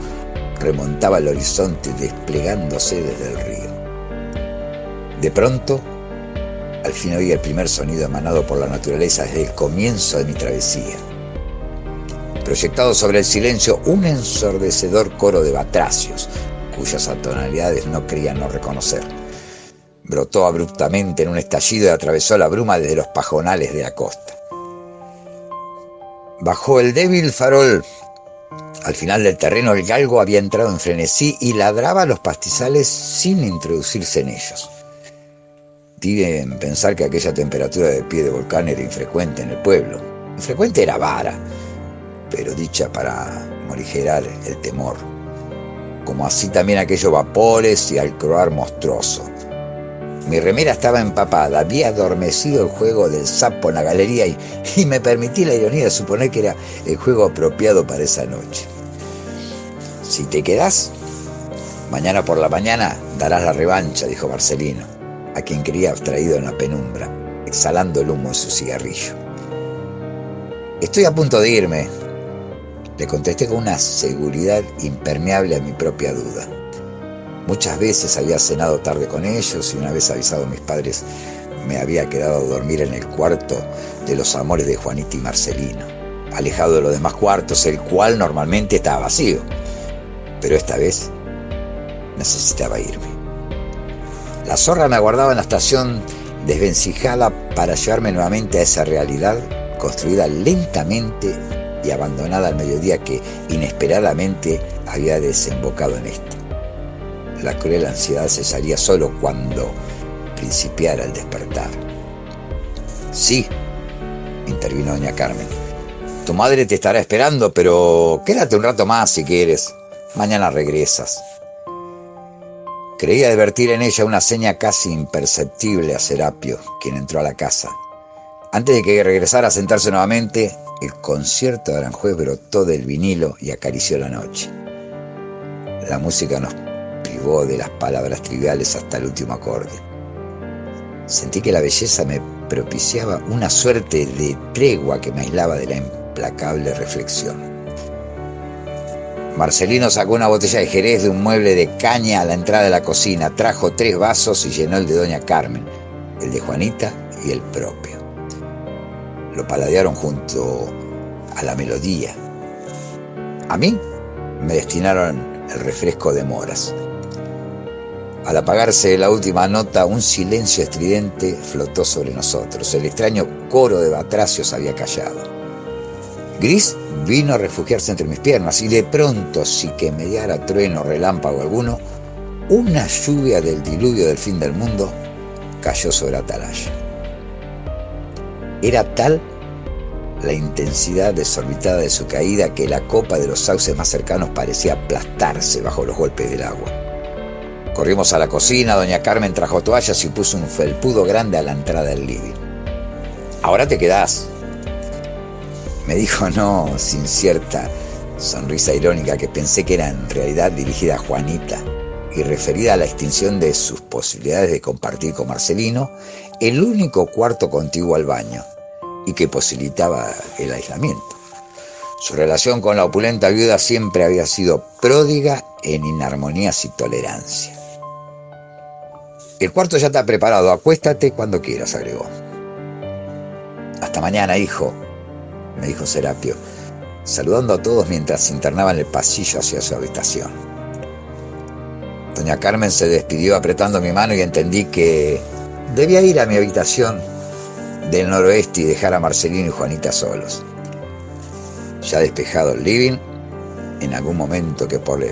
remontaba el horizonte desplegándose desde el río. De pronto, al fin oí el primer sonido emanado por la naturaleza desde el comienzo de mi travesía. Proyectado sobre el silencio, un ensordecedor coro de batracios, cuyas tonalidades no creía no reconocer. Brotó abruptamente en un estallido y atravesó la bruma desde los pajonales de la costa. Bajo el débil farol, al final del terreno, el galgo había entrado en frenesí y ladraba a los pastizales sin introducirse en ellos. Di en pensar que aquella temperatura de pie de volcán era infrecuente en el pueblo. Infrecuente era vara, pero dicha para morigerar el temor. Como así también aquellos vapores y al croar monstruoso. Mi remera estaba empapada, había adormecido el juego del sapo en la galería y me permití la ironía de suponer que era el juego apropiado para esa noche. «Si te quedás, mañana por la mañana darás la revancha», dijo Marcelino, a quien creía abstraído en la penumbra, exhalando el humo de su cigarrillo. «Estoy a punto de irme», le contesté con una seguridad impermeable a mi propia duda. Muchas veces había cenado tarde con ellos y una vez avisado a mis padres me había quedado a dormir en el cuarto de los amores de Juanita y Marcelino, alejado de los demás cuartos, el cual normalmente estaba vacío. Pero esta vez necesitaba irme. La zorra me aguardaba en la estación desvencijada para llevarme nuevamente a esa realidad construida lentamente y abandonada al mediodía que inesperadamente había desembocado en esta. La cruel ansiedad cesaría solo cuando principiara el despertar. «Sí», intervino doña Carmen, «tu madre te estará esperando, pero quédate un rato más si quieres. Mañana regresas». Creí advertir en ella una seña casi imperceptible a Serapio, quien entró a la casa. Antes de que regresara a sentarse nuevamente, el concierto de Aranjuez brotó del vinilo y acarició la noche. La música nos privó de las palabras triviales hasta el último acorde. Sentí que la belleza me propiciaba una suerte de tregua que me aislaba de la implacable reflexión. Marcelino sacó una botella de Jerez de un mueble de caña a la entrada de la cocina, trajo 3 vasos y llenó el de doña Carmen, el de Juanita y el propio. Lo paladearon junto a la melodía. A mí me destinaron el refresco de moras. Al apagarse la última nota, un silencio estridente flotó sobre nosotros. El extraño coro de batracios había callado. Gris vino a refugiarse entre mis piernas y de pronto, sin que mediara trueno o relámpago alguno, una lluvia del diluvio del fin del mundo cayó sobre Atalaya. Era tal la intensidad desorbitada de su caída que la copa de los sauces más cercanos parecía aplastarse bajo los golpes del agua. Corrimos a la cocina, doña Carmen trajo toallas y puso un felpudo grande a la entrada del living. «Ahora te quedás», me dijo sin cierta sonrisa irónica que pensé que era en realidad dirigida a Juanita y referida a la extinción de sus posibilidades de compartir con Marcelino el único cuarto contiguo al baño y que posibilitaba el aislamiento. Su relación con la opulenta viuda siempre había sido pródiga en inarmonías y tolerancia. «El cuarto ya está preparado, acuéstate cuando quieras», agregó. «Hasta mañana, hijo», me dijo Serapio, saludando a todos mientras se internaba en el pasillo hacia su habitación. Doña Carmen se despidió apretando mi mano y entendí que debía ir a mi habitación del noroeste y dejar a Marcelino y Juanita solos. Ya despejado el living, en algún momento que por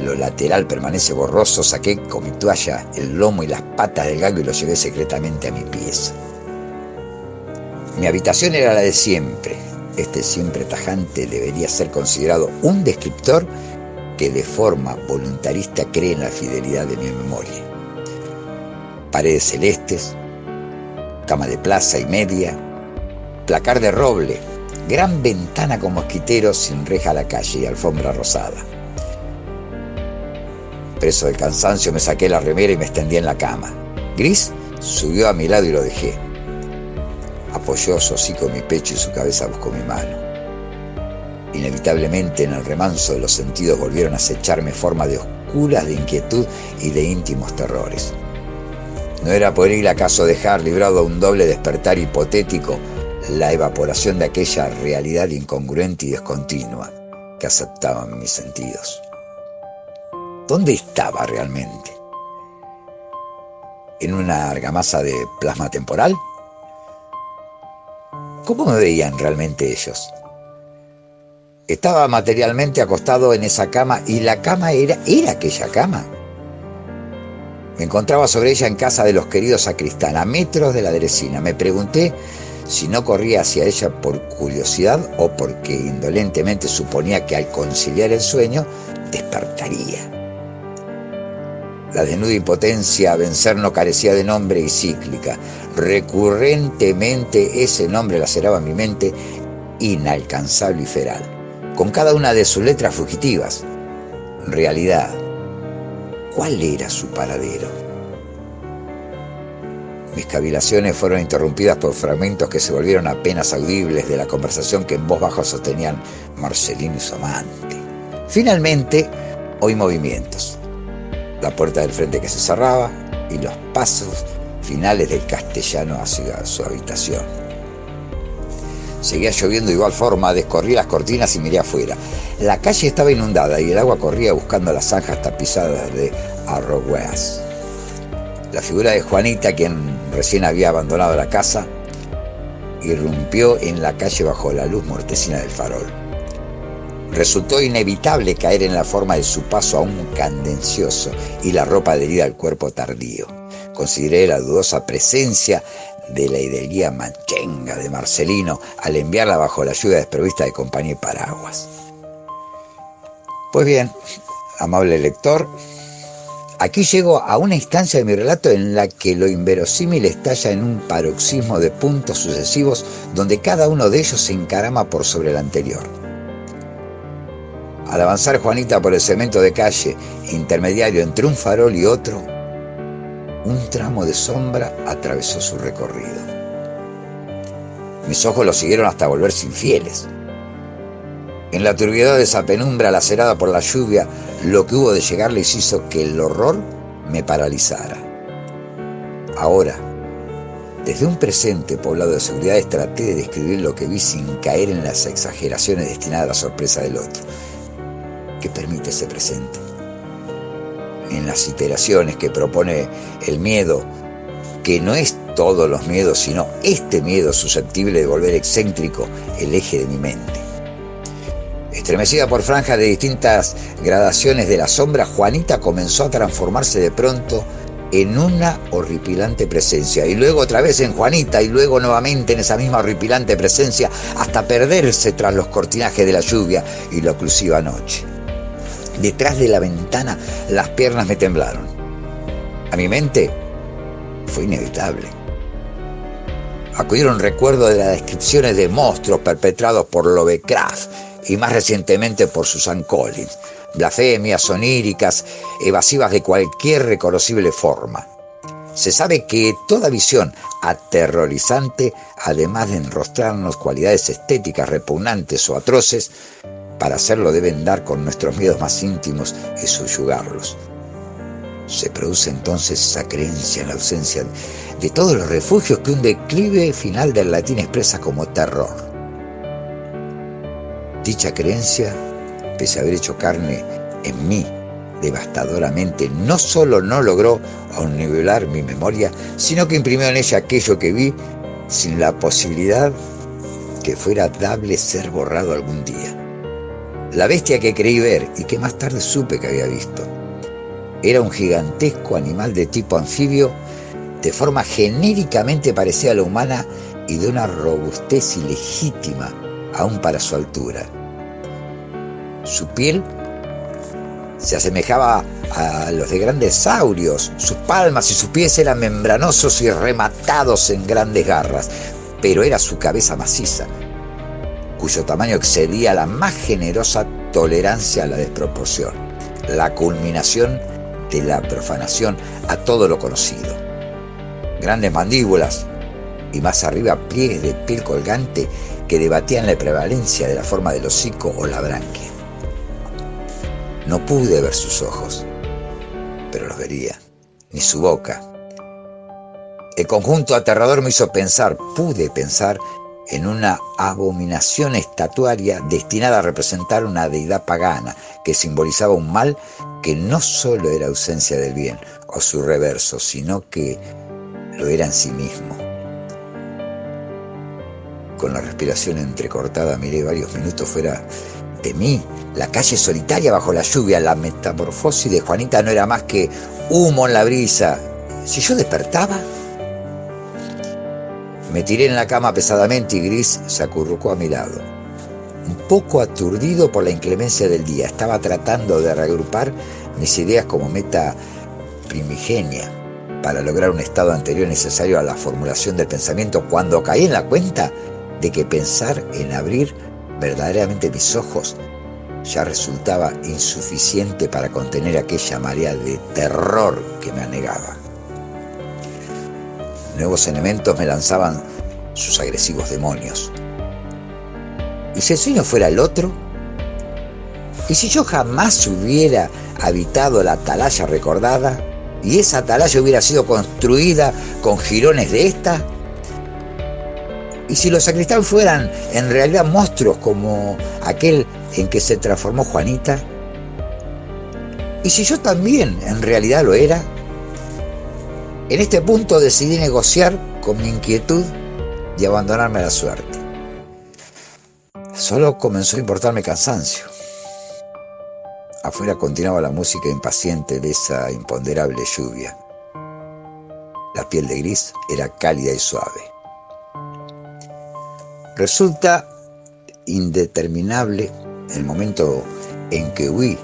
lo lateral permanece borroso, saqué con mi toalla el lomo y las patas del galgo y lo llevé secretamente a mi pieza. Mi habitación era la de siempre. Este siempre tajante debería ser considerado un descriptor que de forma voluntarista cree en la fidelidad de mi memoria. Paredes celestes, cama de plaza y media, placar de roble, gran ventana con mosquiteros sin reja a la calle y alfombra rosada. Preso del cansancio me saqué la remera y me extendí en la cama. Gris subió a mi lado y lo dejé. Apoyó su hocico en mi pecho y su cabeza buscó mi mano. Inevitablemente en el remanso de los sentidos volvieron a acecharme formas de oscuras de inquietud y de íntimos terrores. ¿No era por ir acaso dejar librado a un doble despertar hipotético la evaporación de aquella realidad incongruente y descontinua que aceptaban mis sentidos? ¿Dónde estaba realmente? ¿En una argamasa de plasma temporal? ¿Cómo me veían realmente ellos? Estaba materialmente acostado en esa cama y la cama era aquella cama. Me encontraba sobre ella en casa de los queridos Sacristán, a metros de la Dresina. Me pregunté si no corría hacia ella por curiosidad o porque indolentemente suponía que al conciliar el sueño despertaría. La desnuda impotencia a vencer no carecía de nombre y cíclica. Recurrentemente ese nombre laceraba mi mente, inalcanzable y feral, con cada una de sus letras fugitivas. Realidad. ¿Cuál era su paradero? Mis cavilaciones fueron interrumpidas por fragmentos que se volvieron apenas audibles de la conversación que en voz baja sostenían Marcelino y su amante. Finalmente, oí movimientos. La puerta del frente que se cerraba y los pasos finales del castellano hacia su habitación. Seguía lloviendo de igual forma, descorrí las cortinas y miré afuera. La calle estaba inundada y el agua corría buscando las zanjas tapizadas de arrogueas. La figura de Juanita, quien recién había abandonado la casa, irrumpió en la calle bajo la luz mortecina del farol. Resultó inevitable caer en la forma de su paso aún cadencioso y la ropa adherida al cuerpo tardío. Consideré la dudosa presencia de la hidalguía manchenga de Marcelino al enviarla bajo la lluvia desprovista de compañía y paraguas. Pues bien, amable lector, aquí llego a una instancia de mi relato en la que lo inverosímil estalla en un paroxismo de puntos sucesivos donde cada uno de ellos se encarama por sobre el anterior. Al avanzar Juanita por el cemento de calle, intermediario entre un farol y otro, un tramo de sombra atravesó su recorrido. Mis ojos lo siguieron hasta volverse infieles. En la turbiedad de esa penumbra lacerada por la lluvia, lo que hubo de llegarles hizo que el horror me paralizara. Ahora, desde un presente poblado de seguridades, traté de describir lo que vi sin caer en las exageraciones destinadas a la sorpresa del otro. ¿Qué permite ese presente? En las iteraciones que propone el miedo, que no es todos los miedos, sino este miedo susceptible de volver excéntrico el eje de mi mente. Estremecida por franjas de distintas gradaciones de la sombra, Juanita comenzó a transformarse de pronto en una horripilante presencia, y luego otra vez en Juanita, y luego nuevamente en esa misma horripilante presencia, hasta perderse tras los cortinajes de la lluvia y la oclusiva noche. Detrás de la ventana las piernas me temblaron. A mi mente fue inevitable. Acudieron recuerdos de las descripciones de monstruos perpetrados por Lovecraft y más recientemente por Susan Collins, blasfemias oníricas, evasivas de cualquier reconocible forma. Se sabe que toda visión aterrorizante, además de enrostrarnos cualidades estéticas repugnantes o atroces, para hacerlo deben dar con nuestros miedos más íntimos y subyugarlos. Se produce entonces esa creencia en la ausencia de todos los refugios que un declive final del latín expresa como terror. Dicha creencia, pese a haber hecho carne en mí devastadoramente, no solo no logró omnibular mi memoria, sino que imprimió en ella aquello que vi sin la posibilidad que fuera dable ser borrado algún día. La bestia que creí ver y que más tarde supe que había visto era un gigantesco animal de tipo anfibio, de forma genéricamente parecida a la humana y de una robustez ilegítima aún para su altura. Su piel se asemejaba a los de grandes saurios, sus palmas y sus pies eran membranosos y rematados en grandes garras, pero era su cabeza maciza, cuyo tamaño excedía la más generosa tolerancia a la desproporción, la culminación de la profanación a todo lo conocido. Grandes mandíbulas y más arriba pliegues de piel colgante que debatían la prevalencia de la forma del hocico o la branquia. No pude ver sus ojos, pero los vería, ni su boca. El conjunto aterrador me hizo pensar, pude pensar, en una abominación estatuaria destinada a representar una deidad pagana que simbolizaba un mal que no solo era ausencia del bien o su reverso, sino que lo era en sí mismo. Con la respiración entrecortada miré varios minutos fuera de mí, la calle solitaria bajo la lluvia. La metamorfosis de Juanita no era más que humo en la brisa. Si yo despertaba, me tiré en la cama pesadamente y Gris se acurrucó a mi lado. Un poco aturdido por la inclemencia del día, estaba tratando de reagrupar mis ideas como meta primigenia para lograr un estado anterior necesario a la formulación del pensamiento, cuando caí en la cuenta de que pensar en abrir verdaderamente mis ojos ya resultaba insuficiente para contener aquella marea de terror que me anegaba. Nuevos elementos me lanzaban sus agresivos demonios. ¿Y si el sueño fuera el otro? ¿Y si yo jamás hubiera habitado la atalaya recordada y esa atalaya hubiera sido construida con jirones de esta? ¿Y si los sacristán fueran en realidad monstruos como aquel en que se transformó Juanita? ¿Y si yo también en realidad lo era? En este punto decidí negociar con mi inquietud y abandonarme a la suerte. Solo comenzó a importarme cansancio. Afuera continuaba la música impaciente de esa imponderable lluvia. La piel de Gris era cálida y suave. Resulta indeterminable el momento en que huí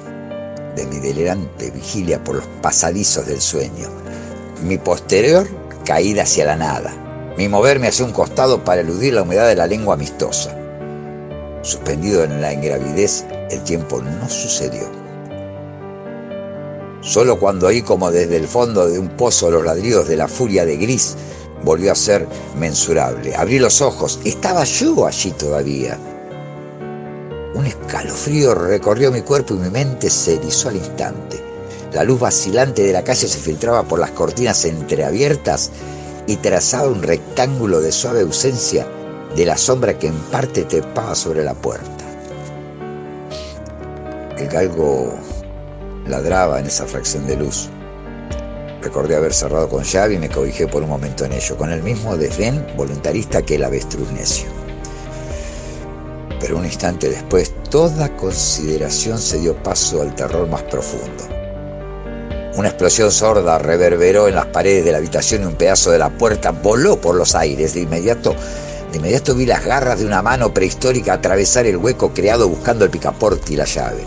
de mi delirante vigilia por los pasadizos del sueño. Mi posterior caída hacia la nada, mi moverme hacia un costado para eludir la humedad de la lengua amistosa. Suspendido en la ingravidez, el tiempo no sucedió. Solo cuando oí como desde el fondo de un pozo los ladridos de la furia de Gris, volvió a ser mensurable. Abrí los ojos, estaba yo allí todavía. Un escalofrío recorrió mi cuerpo y mi mente se erizó al instante. La luz vacilante de la calle se filtraba por las cortinas entreabiertas y trazaba un rectángulo de suave ausencia de la sombra que en parte trepaba sobre la puerta. El galgo ladraba en esa fracción de luz. Recordé haber cerrado con llave y me cobijé por un momento en ello, con el mismo desdén voluntarista que el avestruz necio. Pero un instante después, toda consideración se dio paso al terror más profundo. Una explosión sorda reverberó en las paredes de la habitación y un pedazo de la puerta voló por los aires. De inmediato vi las garras de una mano prehistórica atravesar el hueco creado buscando el picaporte y la llave.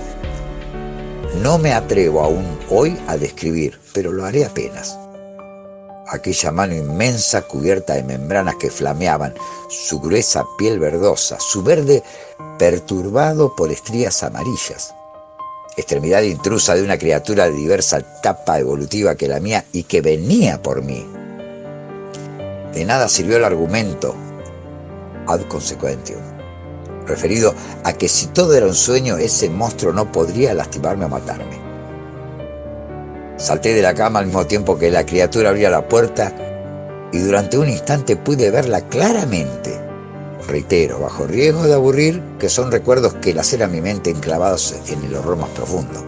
No me atrevo aún hoy a describir, pero lo haré apenas. Aquella mano inmensa cubierta de membranas que flameaban, su gruesa piel verdosa, su verde perturbado por estrías amarillas. Extremidad intrusa de una criatura de diversa etapa evolutiva que la mía y que venía por mí. De nada sirvió el argumento ad consequentium, referido a que si todo era un sueño, ese monstruo no podría lastimarme o matarme. Salté de la cama al mismo tiempo que la criatura abría la puerta y durante un instante pude verla claramente. Reitero, bajo riesgo de aburrir, que son recuerdos que laceran mi mente enclavados en el horror más profundo.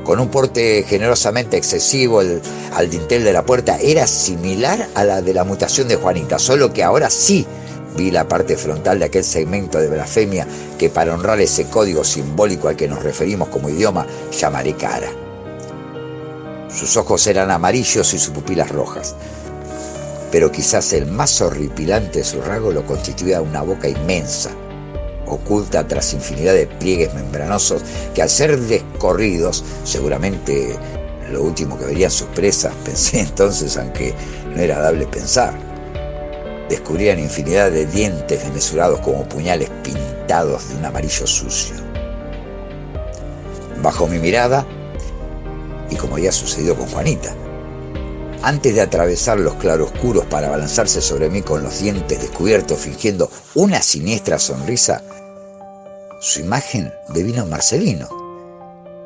con un porte generosamente excesivo, al dintel de la puerta era similar a la de la mutación de Juanita, solo que ahora sí vi la parte frontal de aquel segmento de blasfemia que, para honrar ese código simbólico al que nos referimos como idioma, llamaré cara. Sus ojos eran amarillos y sus pupilas rojas, pero quizás el más horripilante de su rasgo lo constituía una boca inmensa, oculta tras infinidad de pliegues membranosos que, al ser descorridos, seguramente lo último que verían sus presas, pensé entonces, aunque no era dable pensar, descubrían infinidad de dientes desmesurados como puñales pintados de un amarillo sucio. Bajo mi mirada, y como ya sucedió con Juanita, antes de atravesar los claroscuros para abalanzarse sobre mí con los dientes descubiertos fingiendo una siniestra sonrisa, su imagen devino en Marcelino.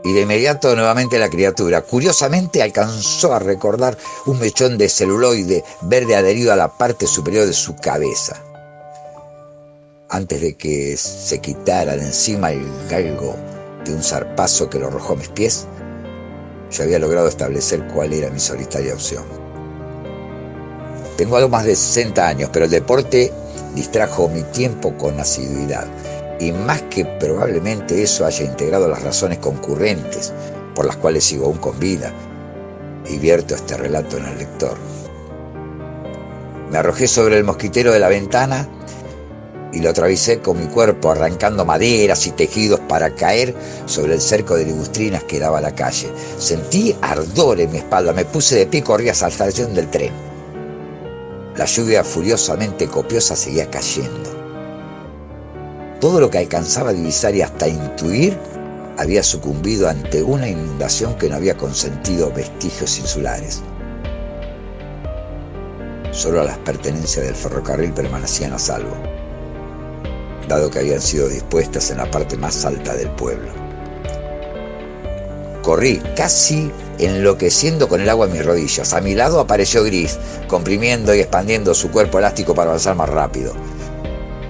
Y de inmediato nuevamente la criatura curiosamente alcanzó a recordar un mechón de celuloide verde adherido a la parte superior de su cabeza. Antes de que se quitara de encima el galgo de un zarpazo que lo arrojó a mis pies, yo había logrado establecer cuál era mi solitaria opción. Tengo algo más de 60 años, pero el deporte distrajo mi tiempo con asiduidad. Y más que probablemente eso haya integrado las razones concurrentes por las cuales sigo aún con vida y vierto este relato en el lector. Me arrojé sobre el mosquitero de la ventana y lo atravesé con mi cuerpo, arrancando maderas y tejidos para caer sobre el cerco de ligustrinas que daba a la calle. Sentí ardor en mi espalda, me puse de pie y corrí hacia la estación del tren. La lluvia furiosamente copiosa seguía cayendo. Todo lo que alcanzaba a divisar y hasta intuir había sucumbido ante una inundación que no había consentido vestigios insulares. Solo las pertenencias del ferrocarril permanecían a salvo, dado que habían sido dispuestas en la parte más alta del pueblo. Corrí, casi enloqueciendo con el agua en mis rodillas. A mi lado apareció Gris, comprimiendo y expandiendo su cuerpo elástico para avanzar más rápido.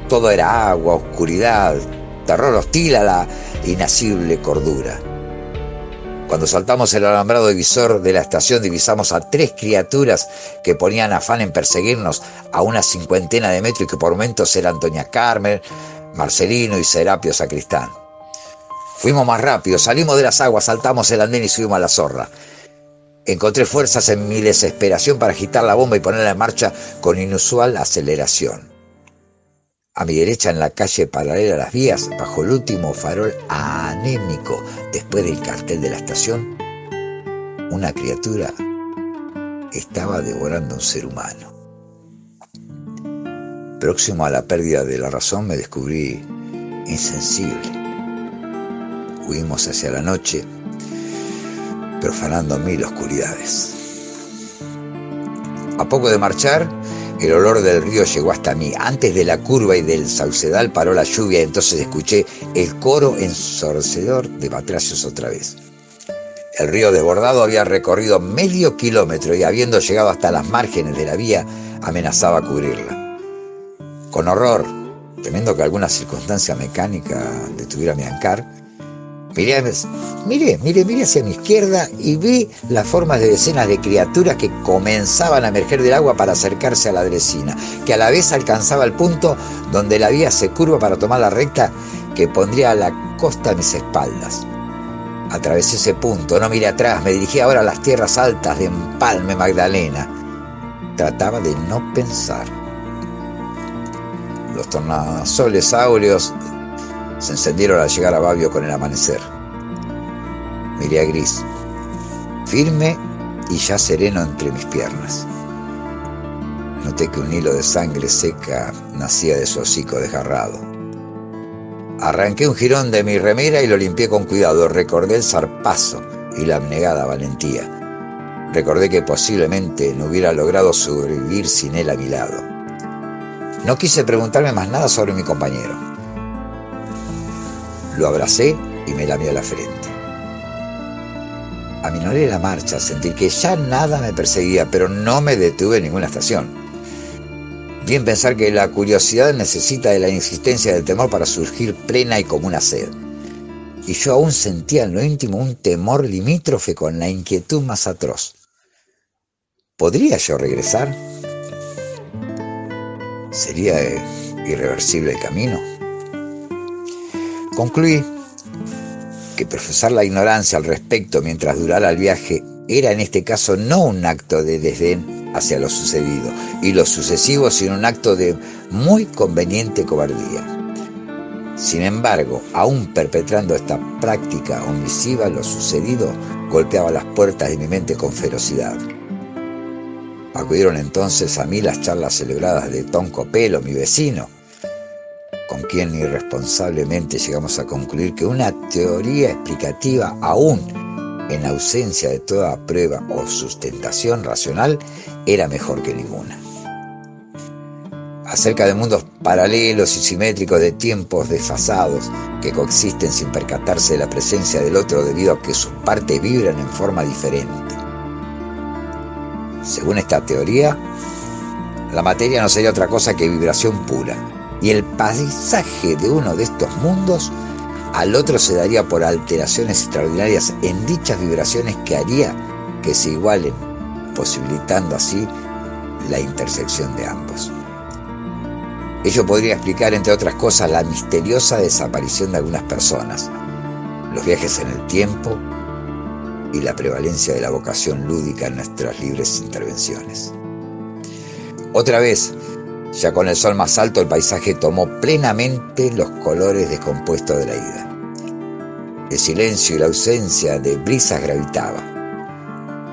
Todo era agua, oscuridad, terror hostil a la inacible cordura. Cuando saltamos el alambrado divisor de la estación, divisamos a 3 criaturas que ponían afán en perseguirnos a una 50 de metros y que por momentos eran Doña Carmen, Marcelino y Serapio Sacristán. Fuimos más rápido, salimos de las aguas, saltamos el andén y subimos a la zorra. Encontré fuerzas en mi desesperación para agitar la bomba y ponerla en marcha con inusual aceleración. A mi derecha, en la calle paralela a las vías, bajo el último farol anémico después del cartel de la estación, una criatura estaba devorando a un ser humano. Próximo a la pérdida de la razón, me descubrí insensible. Huimos hacia la noche, profanando 1000 oscuridades. A poco de marchar, el olor del río llegó hasta mí. Antes de la curva y del saucedal paró la lluvia, entonces escuché el coro ensordecedor de batracios otra vez. El río desbordado había recorrido medio kilómetro y, habiendo llegado hasta las márgenes de la vía, amenazaba cubrirla. Con horror, temiendo que alguna circunstancia mecánica detuviera mi ancar, miré hacia mi izquierda y vi las formas de decenas de criaturas que comenzaban a emerger del agua para acercarse a la dresina, que a la vez alcanzaba el punto donde la vía se curva para tomar la recta que pondría a la costa a mis espaldas. Atravesé ese punto, no miré atrás, me dirigí ahora a las tierras altas de Empalme Magdalena. Trataba de no pensar. Los tornasoles áureos se encendieron al llegar a Babio con el amanecer. Miré a Gris, firme y ya sereno entre mis piernas. Noté que un hilo de sangre seca nacía de su hocico desgarrado. Arranqué un jirón de mi remera y lo limpié con cuidado. Recordé el zarpazo y la abnegada valentía. Recordé que posiblemente no hubiera logrado sobrevivir sin él a mi lado. No quise preguntarme más nada sobre mi compañero. Lo abracé y me lamió la frente. Aminoré la marcha, sentí que ya nada me perseguía, pero no me detuve en ninguna estación. Bien pensar que la curiosidad necesita de la insistencia del temor para surgir plena y como una sed. y yo aún sentía en lo íntimo un temor limítrofe con la inquietud más atroz. ¿Podría yo regresar? ¿Sería irreversible el camino? Concluí que profesar la ignorancia al respecto mientras durara el viaje era en este caso no un acto de desdén hacia lo sucedido y lo sucesivo, sino un acto de muy conveniente cobardía. Sin embargo, aún perpetrando esta práctica omisiva, lo sucedido golpeaba las puertas de mi mente con ferocidad. Acudieron entonces a mí las charlas celebradas de Tom Copelo, mi vecino, con quien irresponsablemente llegamos a concluir que una teoría explicativa, aún en ausencia de toda prueba o sustentación racional, era mejor que ninguna. Acerca de mundos paralelos y simétricos de tiempos desfasados que coexisten sin percatarse de la presencia del otro debido a que sus partes vibran en forma diferente. Según esta teoría, la materia no sería otra cosa que vibración pura, y el paisaje de uno de estos mundos al otro se daría por alteraciones extraordinarias en dichas vibraciones que haría que se igualen, posibilitando así la intersección de ambos. Ello podría explicar, entre otras cosas, la misteriosa desaparición de algunas personas, los viajes en el tiempo y la prevalencia de la vocación lúdica en nuestras libres intervenciones. Otra vez, ya con el sol más alto, el paisaje tomó plenamente los colores descompuestos de la ida. El silencio y la ausencia de brisas gravitaba.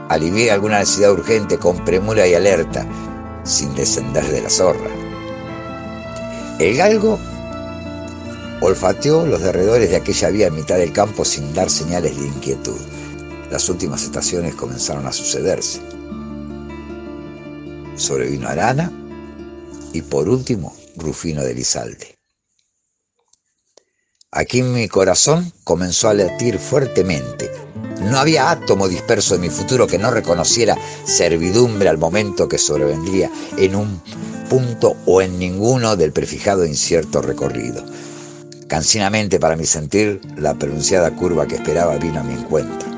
Alivié alguna necesidad urgente con premura y alerta, sin descender de la zorra. El galgo olfateó los derredores de aquella vía en mitad del campo sin dar señales de inquietud. Las últimas estaciones comenzaron a sucederse. Sobrevino Arana y por último Rufino de Elizalde. Aquí mi corazón comenzó a latir fuertemente. No había átomo disperso de mi futuro que no reconociera servidumbre al momento que sobrevendría en un punto o en ninguno del prefijado incierto recorrido. Cansinamente, para mi sentir, la pronunciada curva que esperaba vino a mi encuentro.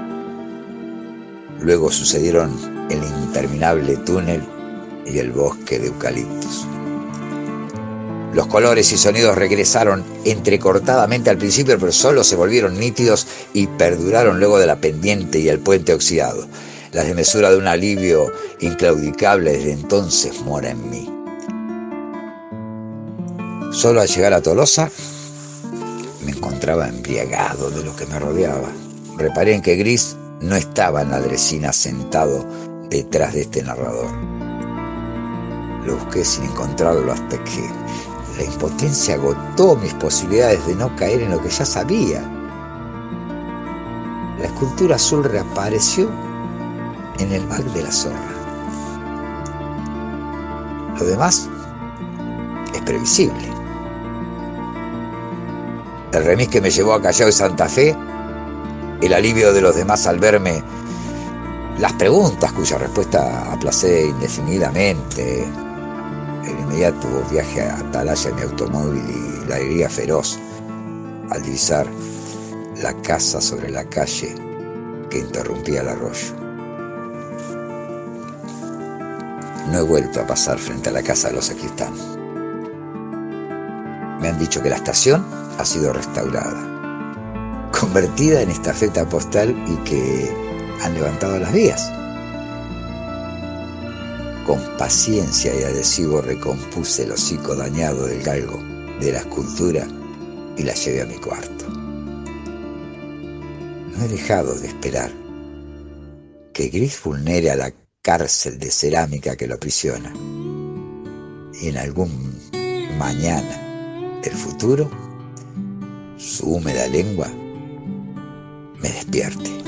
Luego sucedieron el interminable túnel y el bosque de eucaliptos. Los colores y sonidos regresaron entrecortadamente al principio, pero solo se volvieron nítidos y perduraron luego de la pendiente y el puente oxidado. La desmesura de un alivio inclaudicable desde entonces mora en mí. Solo al llegar a Tolosa me encontraba embriagado de lo que me rodeaba. Reparé en que Gris no estaba en la dresina sentado detrás de este narrador. Lo busqué sin encontrarlo hasta que la impotencia agotó mis posibilidades de no caer en lo que ya sabía. La escultura azul reapareció en el back de la zorra. Lo demás es previsible. El remis que me llevó a Callao y Santa Fe, el alivio de los demás al verme, las preguntas cuya respuesta aplacé indefinidamente, el inmediato viaje a Atalaya en mi automóvil y la alegría feroz al divisar la casa sobre la calle que interrumpía el arroyo. No he vuelto a pasar frente a la casa de los sacristanes. Me han dicho que la estación ha sido restaurada, convertida en estafeta postal y que han levantado las vías. Con paciencia y adhesivo recompuse el hocico dañado del galgo de la escultura y la llevé a mi cuarto. No he dejado de esperar que Gris vulnere a la cárcel de cerámica que lo aprisiona y en algún mañana del futuro su húmeda lengua me despierte.